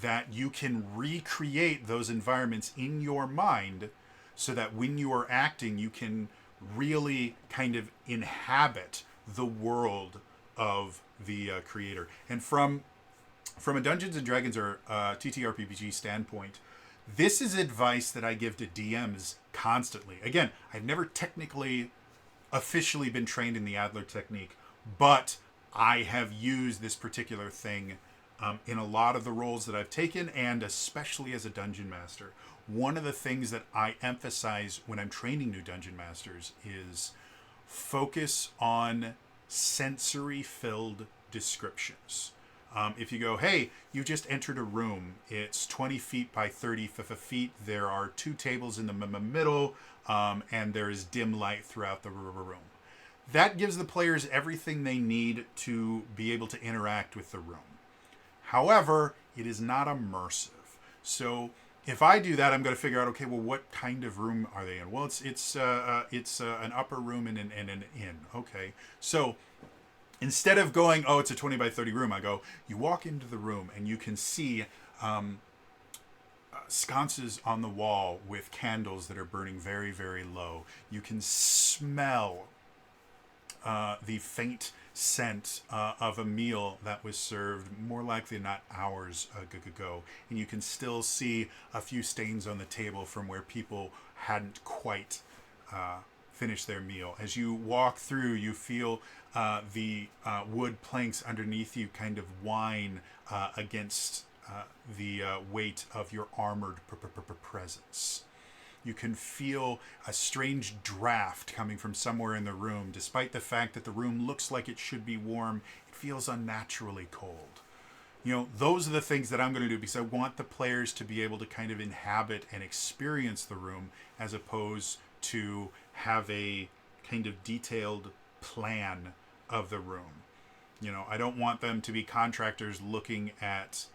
that you can recreate those environments in your mind, so that when you are acting, you can really kind of inhabit the world of the creator. And from a Dungeons and Dragons or TTRPG standpoint, this is advice that I give to DMs constantly. Again, I've never technically officially been trained in the Adler technique, but I have used this particular thing in a lot of the roles that I've taken, and especially as a dungeon master. One of the things that I emphasize when I'm training new dungeon masters is focus on sensory-filled descriptions. If you go, hey, you just entered a room, it's 20 feet by 30 feet, there are 2 tables in the middle, and there is dim light throughout the room. That gives the players everything they need to be able to interact with the room. However, it is not immersive. So if I do that, I'm going to figure out, okay, well, what kind of room are they in? Well, it's an upper room and an inn. Okay, so instead of going, oh, it's a 20 by 30 room, I go, you walk into the room and you can see sconces on the wall with candles that are burning very, very low. You can smell the faint scent of a meal that was served more likely not hours ago. And you can still see a few stains on the table from where people hadn't quite finished their meal. As you walk through, you feel the wood planks underneath you kind of whine against the weight of your armored presence. You can feel a strange draft coming from somewhere in the room. Despite the fact that the room looks like it should be warm, it feels unnaturally cold. Those are the things that I'm going to do because I want the players to be able to kind of inhabit and experience the room as opposed to have a kind of detailed plan of the room. I don't want them to be contractors looking at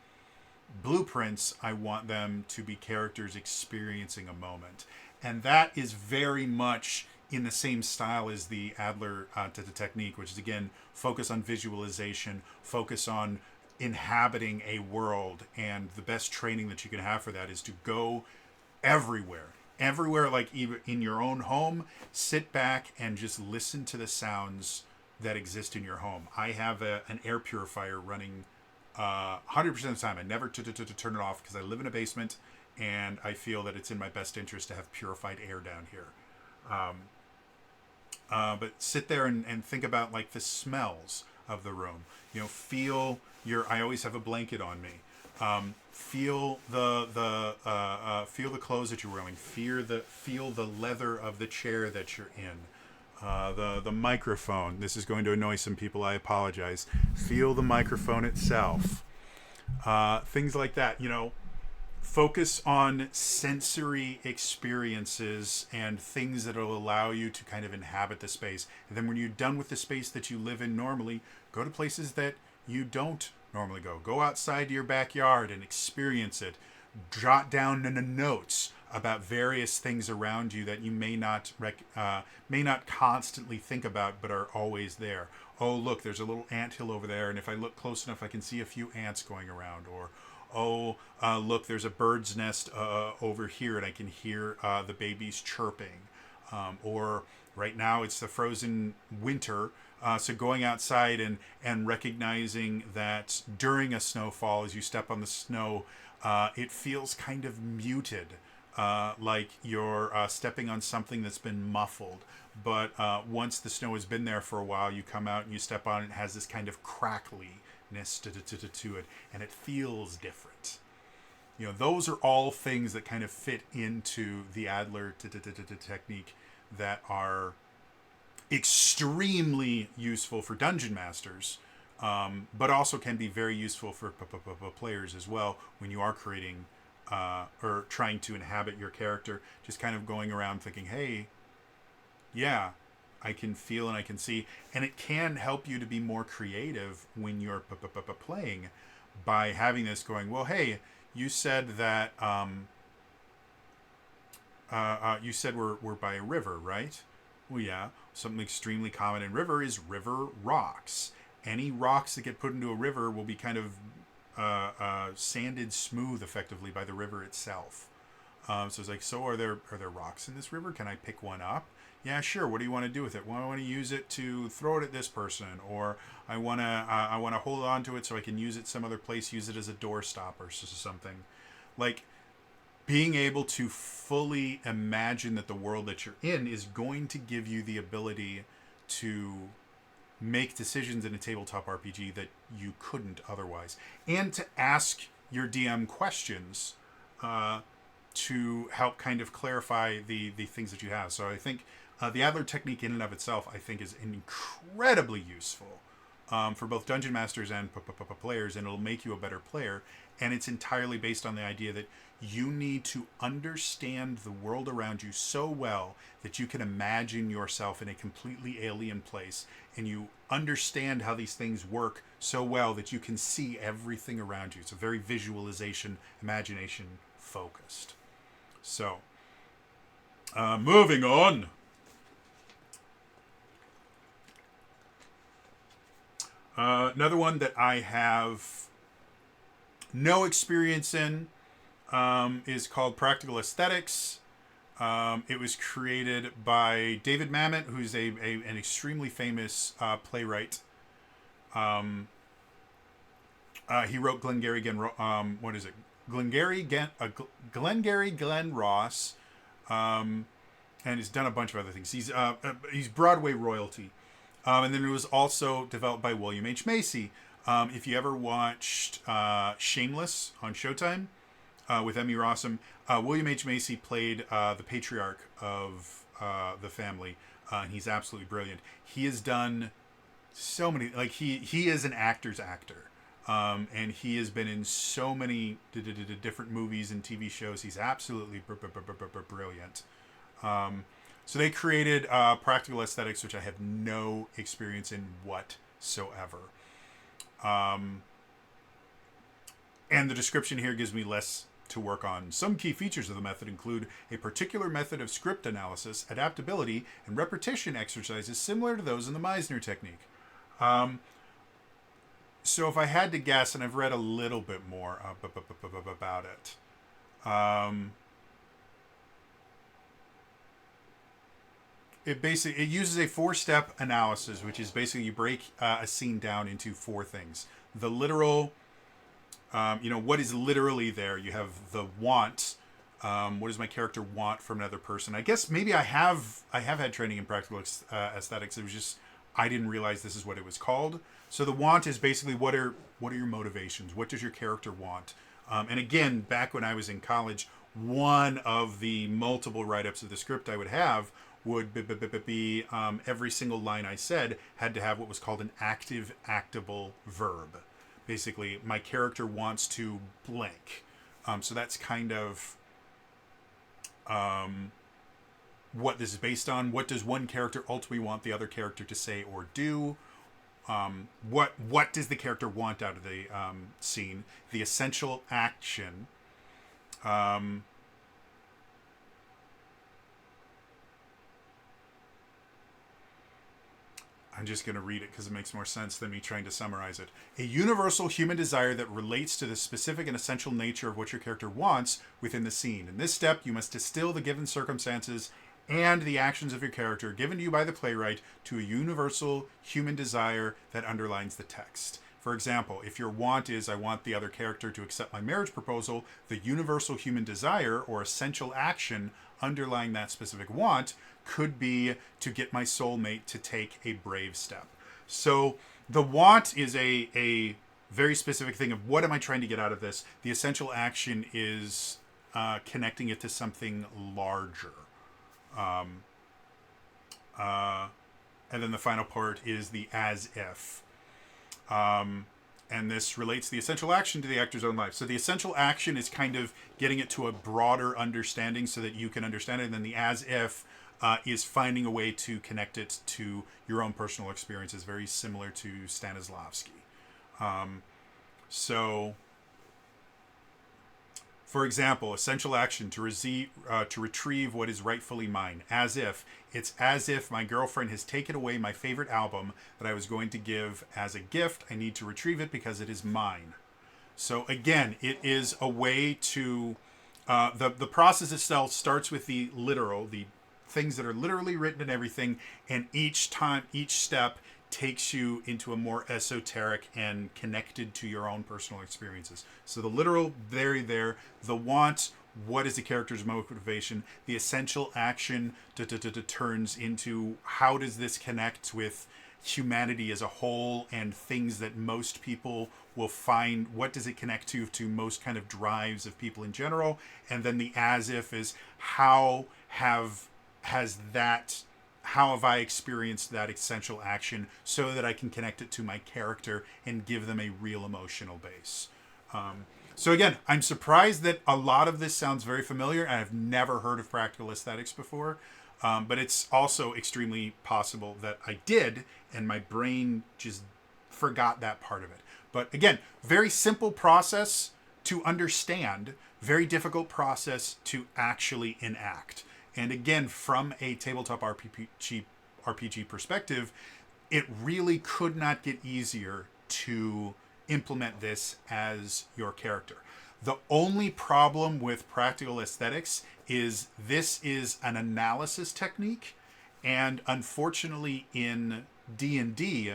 blueprints. I want them to be characters experiencing a moment. And that is very much in the same style as the Adler technique, which is, again, focus on visualization, focus on inhabiting a world. And the best training that you can have for that is to go everywhere. Everywhere, like even in your own home, sit back and just listen to the sounds that exist in your home. I have an air purifier running 100% of the time. I never turn it off because I live in a basement and I feel that it's in my best interest to have purified air down here. But sit there and think about like the smells of the room. Feel I always have a blanket on me. Feel the clothes that you're wearing. Feel the leather of the chair that you're in. The microphone. This is going to annoy some people. I apologize. Feel the microphone itself. Things like that. Focus on sensory experiences and things that will allow you to kind of inhabit the space. And then when you're done with the space that you live in normally, go to places that you don't normally go. Go outside to your backyard and experience it. Jot down notes about various things around you that you may not constantly think about, but are always there. Oh, look, there's a little anthill over there, and if I look close enough, I can see a few ants going around. Or, look, there's a bird's nest over here, and I can hear the babies chirping. Or right now, it's the frozen winter. So going outside and recognizing that during a snowfall, as you step on the snow, it feels kind of muted. Like you're stepping on something that's been muffled. But once the snow has been there for a while, you come out and you step on it, and it has this kind of crackliness to it, and it feels different. Those are all things that kind of fit into the Adler technique that are extremely useful for dungeon masters, but also can be very useful for players as well when you are creating or trying to inhabit your character, just kind of going around thinking, hey, yeah, I can feel and I can see. And it can help you to be more creative when you're playing by having this going, well, hey, you said that you said we're by a river, right? Well, yeah, something extremely common in river is river rocks. Any rocks that get put into a river will be kind of sanded smooth effectively by the river itself. So it's like, so are there rocks in this river? Can I pick one up? Yeah, sure. What do you want to do with it? Well, I want to use it to throw it at this person, or I want to hold on to it so I can use it some other place, use it as a doorstop or something. Like, being able to fully imagine that the world that you're in is going to give you the ability to make decisions in a tabletop RPG that you couldn't otherwise, and to ask your DM questions to help kind of clarify the things that you have. So I think the Adler technique in and of itself, I think, is incredibly useful for both dungeon masters and players, and it'll make you a better player. And it's entirely based on the idea that you need to understand the world around you so well that you can imagine yourself in a completely alien place, and you understand how these things work so well that you can see everything around you. It's a very visualization, imagination focused. So, moving on. Another one that I have no experience in, is called Practical Aesthetics. It was created by David Mamet, who's an extremely famous playwright. He wrote Glengarry what is it? Glengarry Glen Ross, and he's done a bunch of other things. He's Broadway royalty, and then it was also developed by William H. Macy. If you ever watched Shameless on Showtime with Emmy Rossum, William H. Macy played the patriarch of the family, and he's absolutely brilliant. He has done so many, like he is an actor's actor. And he has been in so many different movies and TV shows. He's absolutely brilliant. So they created Practical Aesthetics, which I have no experience in whatsoever. And the description here gives me less to work on. Some key features of the method include a particular method of script analysis, adaptability, and repetition exercises similar to those in the Meisner technique. So if I had to guess, and I've read a little bit more about it, it uses a 4-step analysis, which is basically you break a scene down into 4 things. The literal, what is literally there. You have the want. What does my character want from another person? I guess maybe I have had training in practical aesthetics. It was just I didn't realize this is what it was called. So the want is basically what are your motivations? What does your character want? And again, back when I was in college, one of the multiple write-ups of the script I would have would be every single line I said had to have what was called an active actable verb. Basically, my character wants to blank. So that's kind of what this is based on. What does one character ultimately want the other character to say or do? What does the character want out of the scene? The essential action. I'm just going to read it because it makes more sense than me trying to summarize it. A universal human desire that relates to the specific and essential nature of what your character wants within the scene. In this step, you must distill the given circumstances and the actions of your character given to you by the playwright to a universal human desire that underlines the text. For example, if your want is, I want the other character to accept my marriage proposal, the universal human desire or essential action underlying that specific want could be to get my soulmate to take a brave step. So the want is a very specific thing of what am I trying to get out of this? The essential action is connecting it to something larger. And then the final part is the as if. And this relates the essential action to the actor's own life. So the essential action is kind of getting it to a broader understanding so that you can understand it. And then the as if is finding a way to connect it to your own personal experiences, very similar to Stanislavski. So, for example, essential action to retrieve what is rightfully mine. As if. It's as if my girlfriend has taken away my favorite album that I was going to give as a gift. I need to retrieve it because it is mine. So again, it is a way to... the process itself starts with the literal, the things that are literally written and everything, and each step takes you into a more esoteric and connected to your own personal experiences. So the literal, very there. The want, what is the character's motivation? The essential action turns into how does this connect with humanity as a whole and things that most people will find. What does it connect to most kind of drives of people in general? And then the as if is how have I experienced that essential action so that I can connect it to my character and give them a real emotional base. So again, I'm surprised that a lot of this sounds very familiar, and I've never heard of practical aesthetics before. But it's also extremely possible that I did, and my brain just forgot that part of it. But again, very simple process to understand, very difficult process to actually enact. And again, from a tabletop RPG perspective, it really could not get easier to implement this as your character. The only problem with practical aesthetics is this is an analysis technique, and unfortunately in D&D,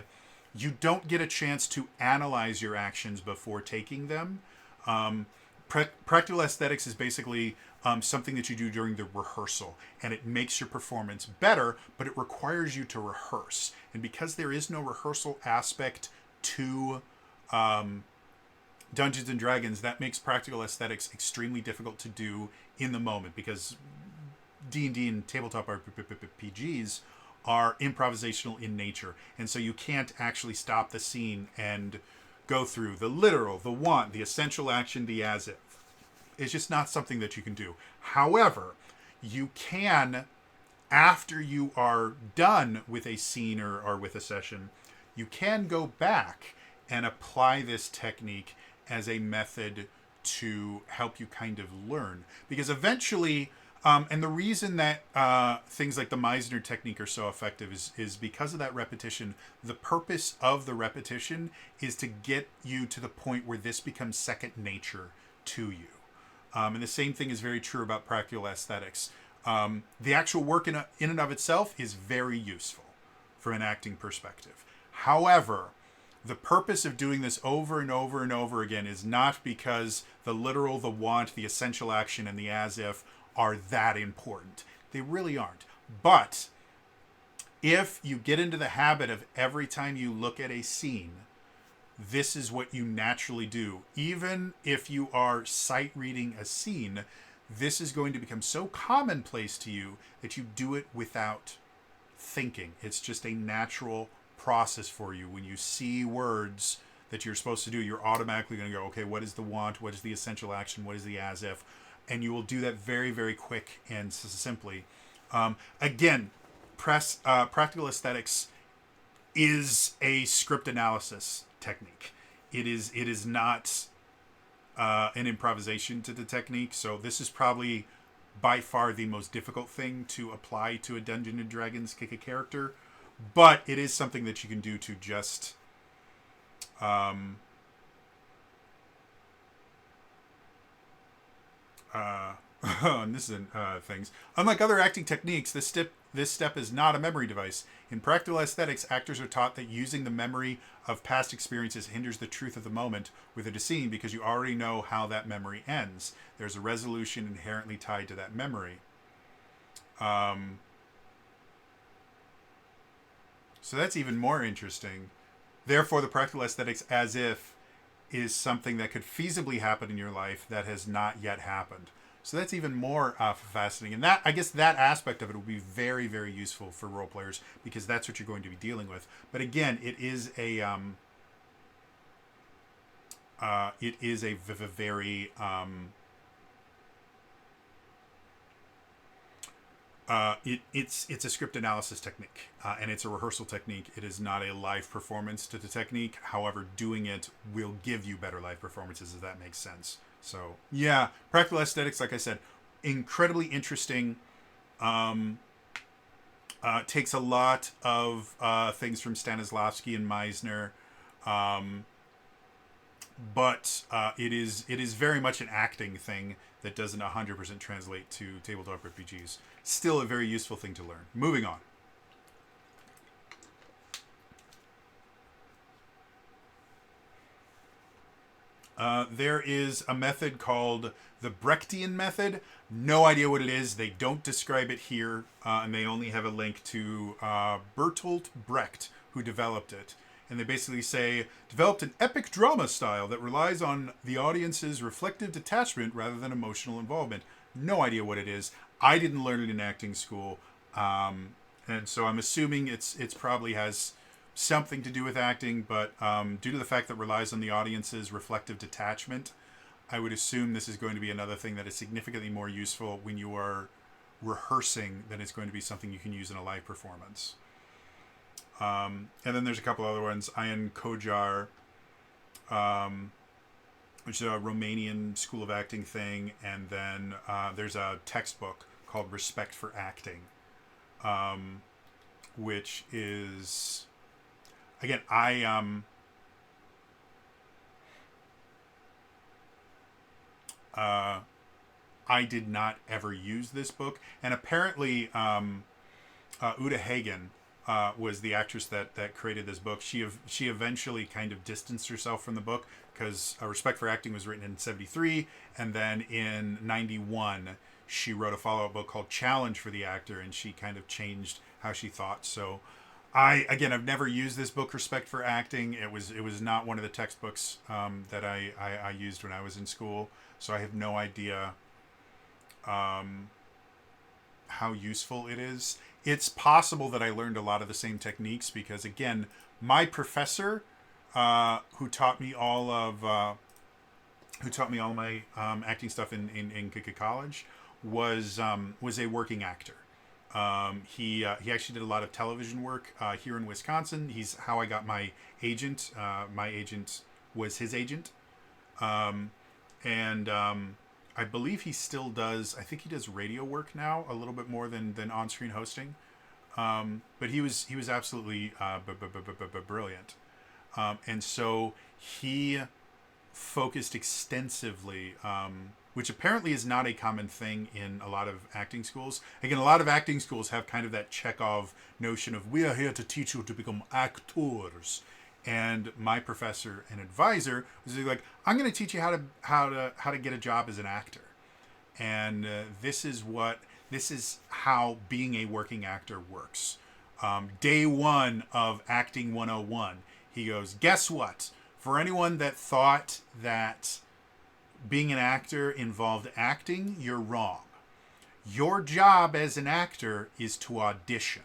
you don't get a chance to analyze your actions before taking them. Um, Practical aesthetics is basically something that you do during the rehearsal, and it makes your performance better, but it requires you to rehearse. And because there is no rehearsal aspect to Dungeons and Dragons, that makes practical aesthetics extremely difficult to do in the moment, because D&D and tabletop RPGs are improvisational in nature, and so you can't actually stop the scene and go through the literal, the want, the essential action, the as if. It's just not something that you can do. However, you can, after you are done with a scene or with a session, you can go back and apply this technique as a method to help you kind of learn. Because eventually, and the reason that things like the Meisner technique are so effective is because of that repetition. The purpose of the repetition is to get you to the point where this becomes second nature to you. And the same thing is very true about practical aesthetics. The actual work in and of itself is very useful from an acting perspective. However, the purpose of doing this over and over and over again is not because the literal, the want, the essential action, and the as if are that important. They really aren't. But if you get into the habit of every time you look at a scene, this is what you naturally do. Even if you are sight reading a scene, this is going to become so commonplace to you that you do it without thinking. It's just a natural process for you. When you see words that you're supposed to do, you're automatically going to go, okay, what is the want? What is the essential action? What is the as if? And you will do that very, very quick and simply. Again, practical aesthetics is a script analysis technique. It is not an improvisation to the technique. So this is probably by far the most difficult thing to apply to a Dungeons and Dragons kick a character, but it is something that you can do to just and this is things. Unlike other acting techniques, this step is not a memory device. In practical aesthetics, actors are taught that using the memory of past experiences hinders the truth of the moment within a scene because you already know how that memory ends. There's a resolution inherently tied to that memory. So that's even more interesting. Therefore, the practical aesthetics as if is something that could feasibly happen in your life that has not yet happened. So that's even more fascinating. And that, I guess, that aspect of it will be very, very useful for role players because that's what you're going to be dealing with. But again, it is a very it's a script analysis technique, and it's a rehearsal technique. It is not a live performance to the technique. However, doing it will give you better live performances, if that makes sense. So yeah, practical aesthetics, like I said, incredibly interesting. Takes a lot of things from Stanislavski and Meisner, but it is very much an acting thing that doesn't 100% translate to tabletop RPGs. Still a very useful thing to learn. Moving on. There is a method called the Brechtian method. No idea what it is. They don't describe it here, and they only have a link to Bertolt Brecht, who developed it. And they basically say, developed an epic drama style that relies on the audience's reflective detachment rather than emotional involvement. No idea what it is. I didn't learn it in acting school, and so I'm assuming it's probably has something to do with acting, but due to the fact that it relies on the audience's reflective detachment, I would assume this is going to be another thing that is significantly more useful when you are rehearsing than it's going to be something you can use in a live performance. And then there's a couple other ones. Ian Kojar, which is a Romanian school of acting thing, and then there's a textbook called Respect for Acting, which is, again, I did not ever use this book, and apparently Uta Hagen was the actress that created this book. She eventually kind of distanced herself from the book because Respect for Acting was written in '73, and then in '91 she wrote a follow-up book called Challenge for the Actor, and she kind of changed how she thought. So I've never used this book, Respect for Acting. It was not one of the textbooks that I used when I was in school, so I have no idea how useful it is. It's possible that I learned a lot of the same techniques because, again, my professor, who taught me all of my acting stuff in college, was a working actor. He actually did a lot of television work here in Wisconsin. He's how I got my agent. My agent was his agent, and I believe he still does. I think he does radio work now, a little bit more than on-screen hosting. But he was absolutely brilliant, and so he focused extensively, which apparently is not a common thing in a lot of acting schools. Again, a lot of acting schools have kind of that Chekhov notion of we are here to teach you to become actors. And my professor and advisor was like, I'm going to teach you how to get a job as an actor. And this is how being a working actor works. Day one of Acting 101, he goes, guess what? For anyone that thought that being an actor involved acting, you're wrong. Your job as an actor is to audition.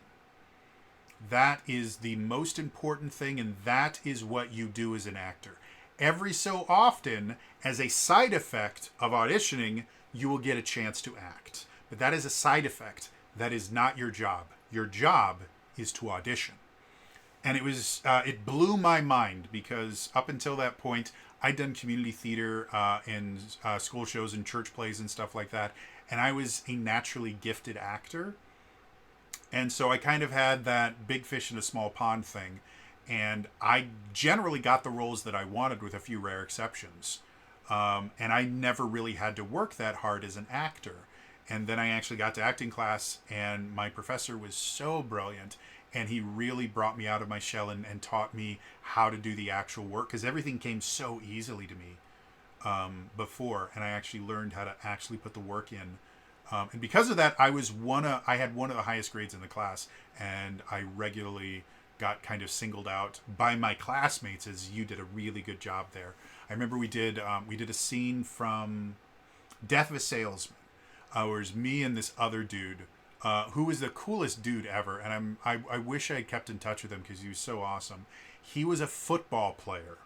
That is the most important thing, and that is what you do as an actor. Every so often, as a side effect of auditioning, you will get a chance to act. But that is a side effect. That is not your job. Your job is to audition. And it blew my mind because up until that point, I'd done community theater and school shows and church plays and stuff like that. And I was a naturally gifted actor. And so I kind of had that big fish in a small pond thing. And I generally got the roles that I wanted with a few rare exceptions. And I never really had to work that hard as an actor. And then I actually got to acting class, and my professor was so brilliant. And he really brought me out of my shell and taught me how to do the actual work, because everything came so easily to me before. And I actually learned how to actually put the work in. And because of that, I had one of the highest grades in the class, and I regularly got kind of singled out by my classmates as you did a really good job there. I remember we did a scene from Death of a Salesman, where it was me and this other dude, who was the coolest dude ever, and I wish I had kept in touch with him because he was so awesome. He was a football player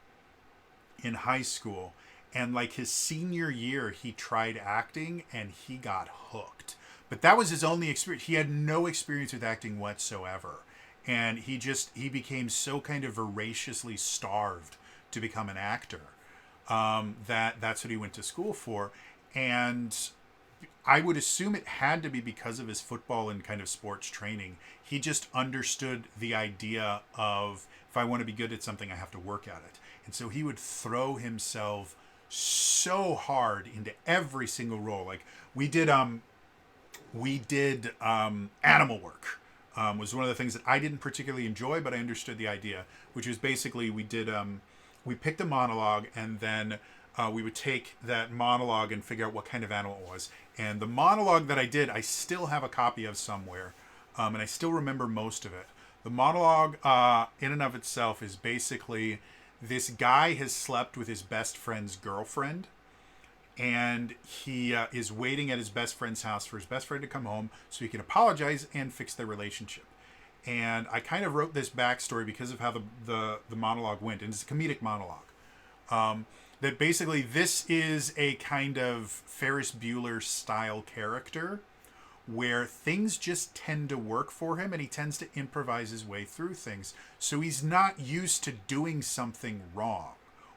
in high school. And like his senior year, he tried acting and he got hooked. But that was his only experience. He had no experience with acting whatsoever. And he became so kind of voraciously starved to become an actor that's what he went to school for. And I would assume it had to be because of his football and kind of sports training. He just understood the idea of, if I want to be good at something, I have to work at it. And so he would throw himself so hard into every single role. Like we did animal work was one of the things that I didn't particularly enjoy, but I understood the idea, which was basically we picked a monologue, and then we would take that monologue and figure out what kind of animal it was. And the monologue that I did, I still have a copy of somewhere, and I still remember most of it. The monologue in and of itself is basically, this guy has slept with his best friend's girlfriend, and he is waiting at his best friend's house for his best friend to come home so he can apologize and fix their relationship. And I kind of wrote this backstory because of how the monologue went, and it's a comedic monologue. That basically this is a kind of Ferris Bueller style character where things just tend to work for him, and he tends to improvise his way through things. So he's not used to doing something wrong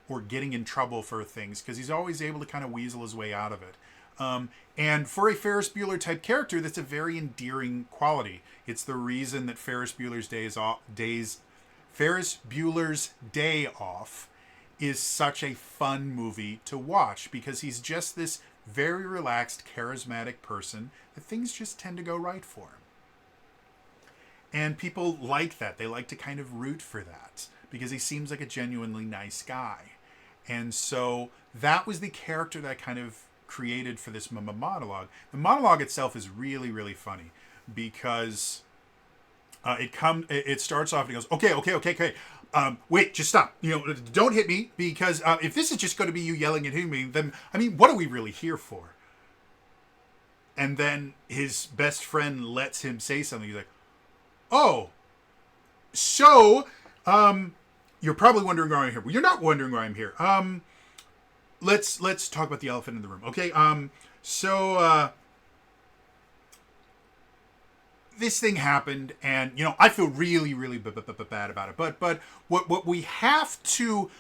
or getting in trouble for things, because he's always able to kind of weasel his way out of it. And for a Ferris Bueller type character, that's a very endearing quality. It's the reason that Ferris Bueller's Day Off is such a fun movie to watch, because he's just this very relaxed, charismatic person that things just tend to go right for him. And people like that. They like to kind of root for that because he seems like a genuinely nice guy. And so that was the character that I kind of created for this monologue. The monologue itself is really, really funny because it starts off and he goes, okay. Wait, just stop. Don't hit me because if this is just going to be you yelling and hitting me, then, I mean, what are we really here for? And then his best friend lets him say something. He's like, oh, so, you're probably wondering why I'm here. Well, you're not wondering why I'm here. Let's talk about the elephant in the room, okay? This thing happened, and I feel really, really bad about it. But what we have to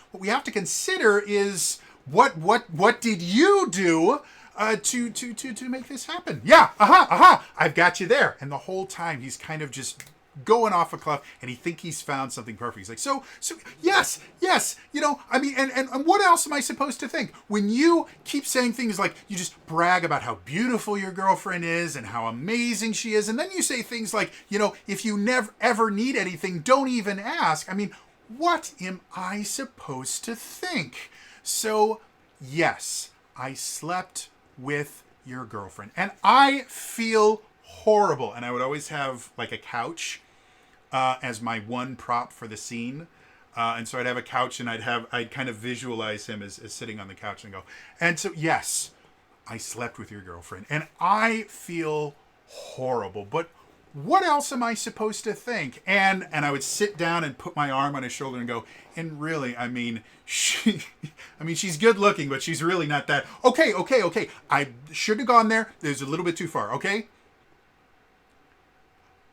consider is what did you do to make this happen? Yeah, I've got you there. And the whole time he's kind of just going off a cliff, and he think he's found something perfect. He's like, so yes, I mean, and what else am I supposed to think? When you keep saying things like, you just brag about how beautiful your girlfriend is and how amazing she is, and then you say things like, if you never ever need anything, don't even ask. I mean, what am I supposed to think? So, yes, I slept with your girlfriend, and I feel horrible. And I would always have like a couch as my one prop for the scene. And so I'd have a couch, and I'd kind of visualize him as sitting on the couch and go, and so, yes, I slept with your girlfriend, and I feel horrible, but what else am I supposed to think? And I would sit down and put my arm on his shoulder and go, and really, I mean, she's good looking, but she's really not that. Okay. I should have gone there. There's a little bit too far. Okay.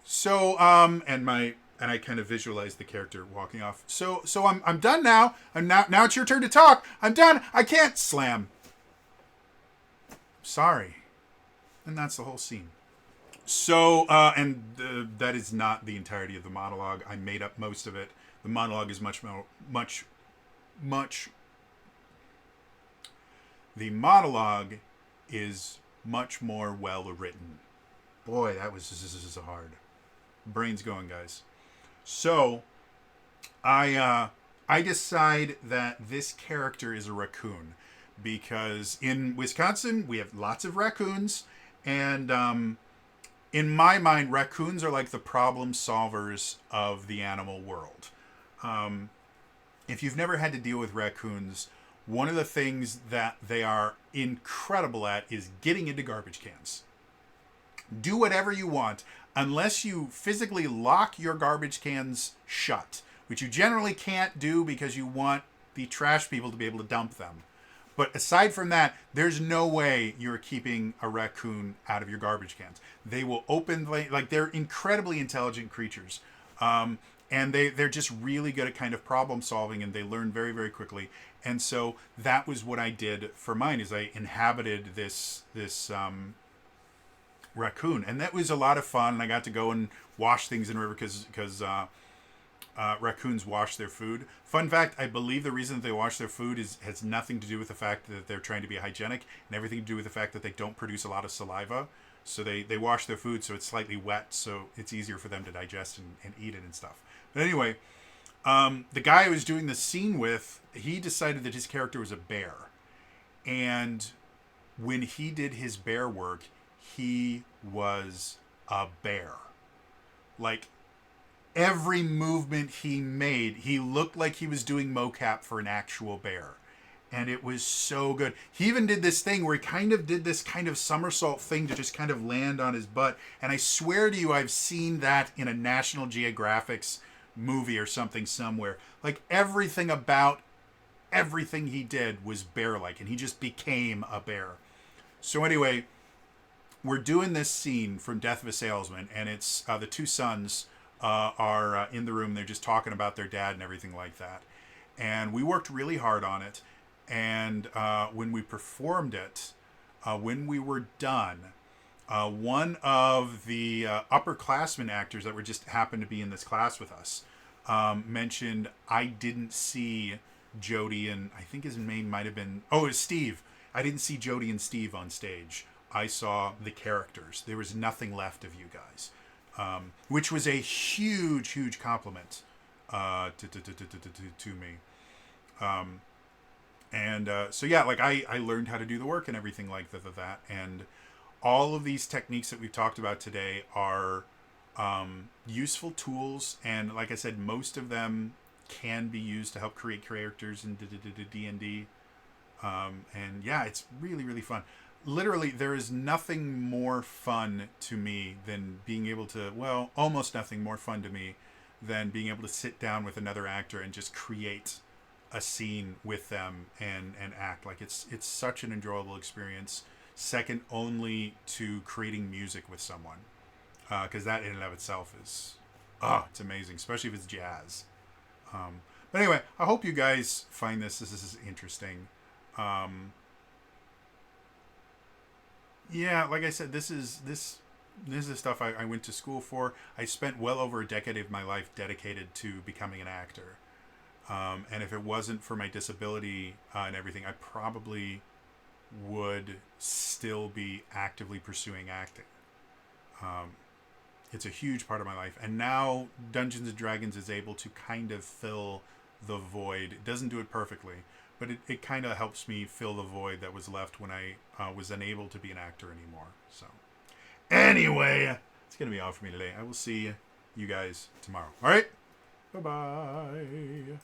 So, and I kind of visualized the character walking off. So I'm done now. Now it's your turn to talk. I'm done. I can't slam. Sorry. And that's the whole scene. So, that is not the entirety of the monologue. I made up most of it. The monologue is much. The monologue is much more well written. Boy, this is hard. Brain's going, guys. So, I decide that this character is a raccoon because in Wisconsin we have lots of raccoons, and in my mind, raccoons are like the problem solvers of the animal world. If you've never had to deal with raccoons, one of the things that they are incredible at is getting into garbage cans. Do whatever you want, unless you physically lock your garbage cans shut, which you generally can't do because you want the trash people to be able to dump them. But aside from that, there's no way you're keeping a raccoon out of your garbage cans. They will open, like they're incredibly intelligent creatures. And they're just really good at kind of problem solving, and they learn very, very quickly. And so that was what I did for mine, is I inhabited this raccoon, and that was a lot of fun. And I got to go and wash things in the river because raccoons wash their food. Fun fact, I believe the reason that they wash their food has nothing to do with the fact that they're trying to be hygienic, and everything to do with the fact that they don't produce a lot of saliva. So they wash their food so it's slightly wet, so it's easier for them to digest and eat it and stuff. But anyway, the guy I was doing the scene with, he decided that his character was a bear. And when he did his bear work, he was a bear. Like, every movement he made, he looked like he was doing mocap for an actual bear. And it was so good. He even did this thing where he kind of did this kind of somersault thing to just kind of land on his butt. And I swear to you, I've seen that in a National Geographic's movie or something somewhere. Like, everything about everything he did was bear-like, and he just became a bear. So anyway, we're doing this scene from Death of a Salesman, and it's the two sons are in the room. They're just talking about their dad and everything like that. And we worked really hard on it. And when we performed it, when we were done, one of the upperclassmen actors that were just happened to be in this class with us mentioned, I didn't see Jody, and I think his name might have been, it was Steve. I didn't see Jody and Steve on stage. I saw the characters. There was nothing left of you guys, which was a huge, huge compliment to me. And so yeah, like I learned how to do the work and everything like that. And all of these techniques that we've talked about today are useful tools, and like I said, most of them can be used to help create characters in D&D. And yeah, it's really, really fun. Literally, there is nothing more fun to me than being able to, well, almost nothing more fun to me than being able to sit down with another actor and just create a scene with them and act. Like it's such an enjoyable experience, second only to creating music with someone, because that in and of itself is, it's amazing, especially if it's jazz. But anyway, I hope you guys find this is interesting. Yeah, like I said, this is the stuff I went to school for. I spent well over a decade of my life dedicated to becoming an actor. And if it wasn't for my disability and everything, I probably would still be actively pursuing acting. It's a huge part of my life. And now Dungeons and Dragons is able to kind of fill the void. It doesn't do it perfectly, but it kind of helps me fill the void that was left when I was unable to be an actor anymore. So anyway, it's going to be all for me today. I will see you guys tomorrow. All right? Bye-bye.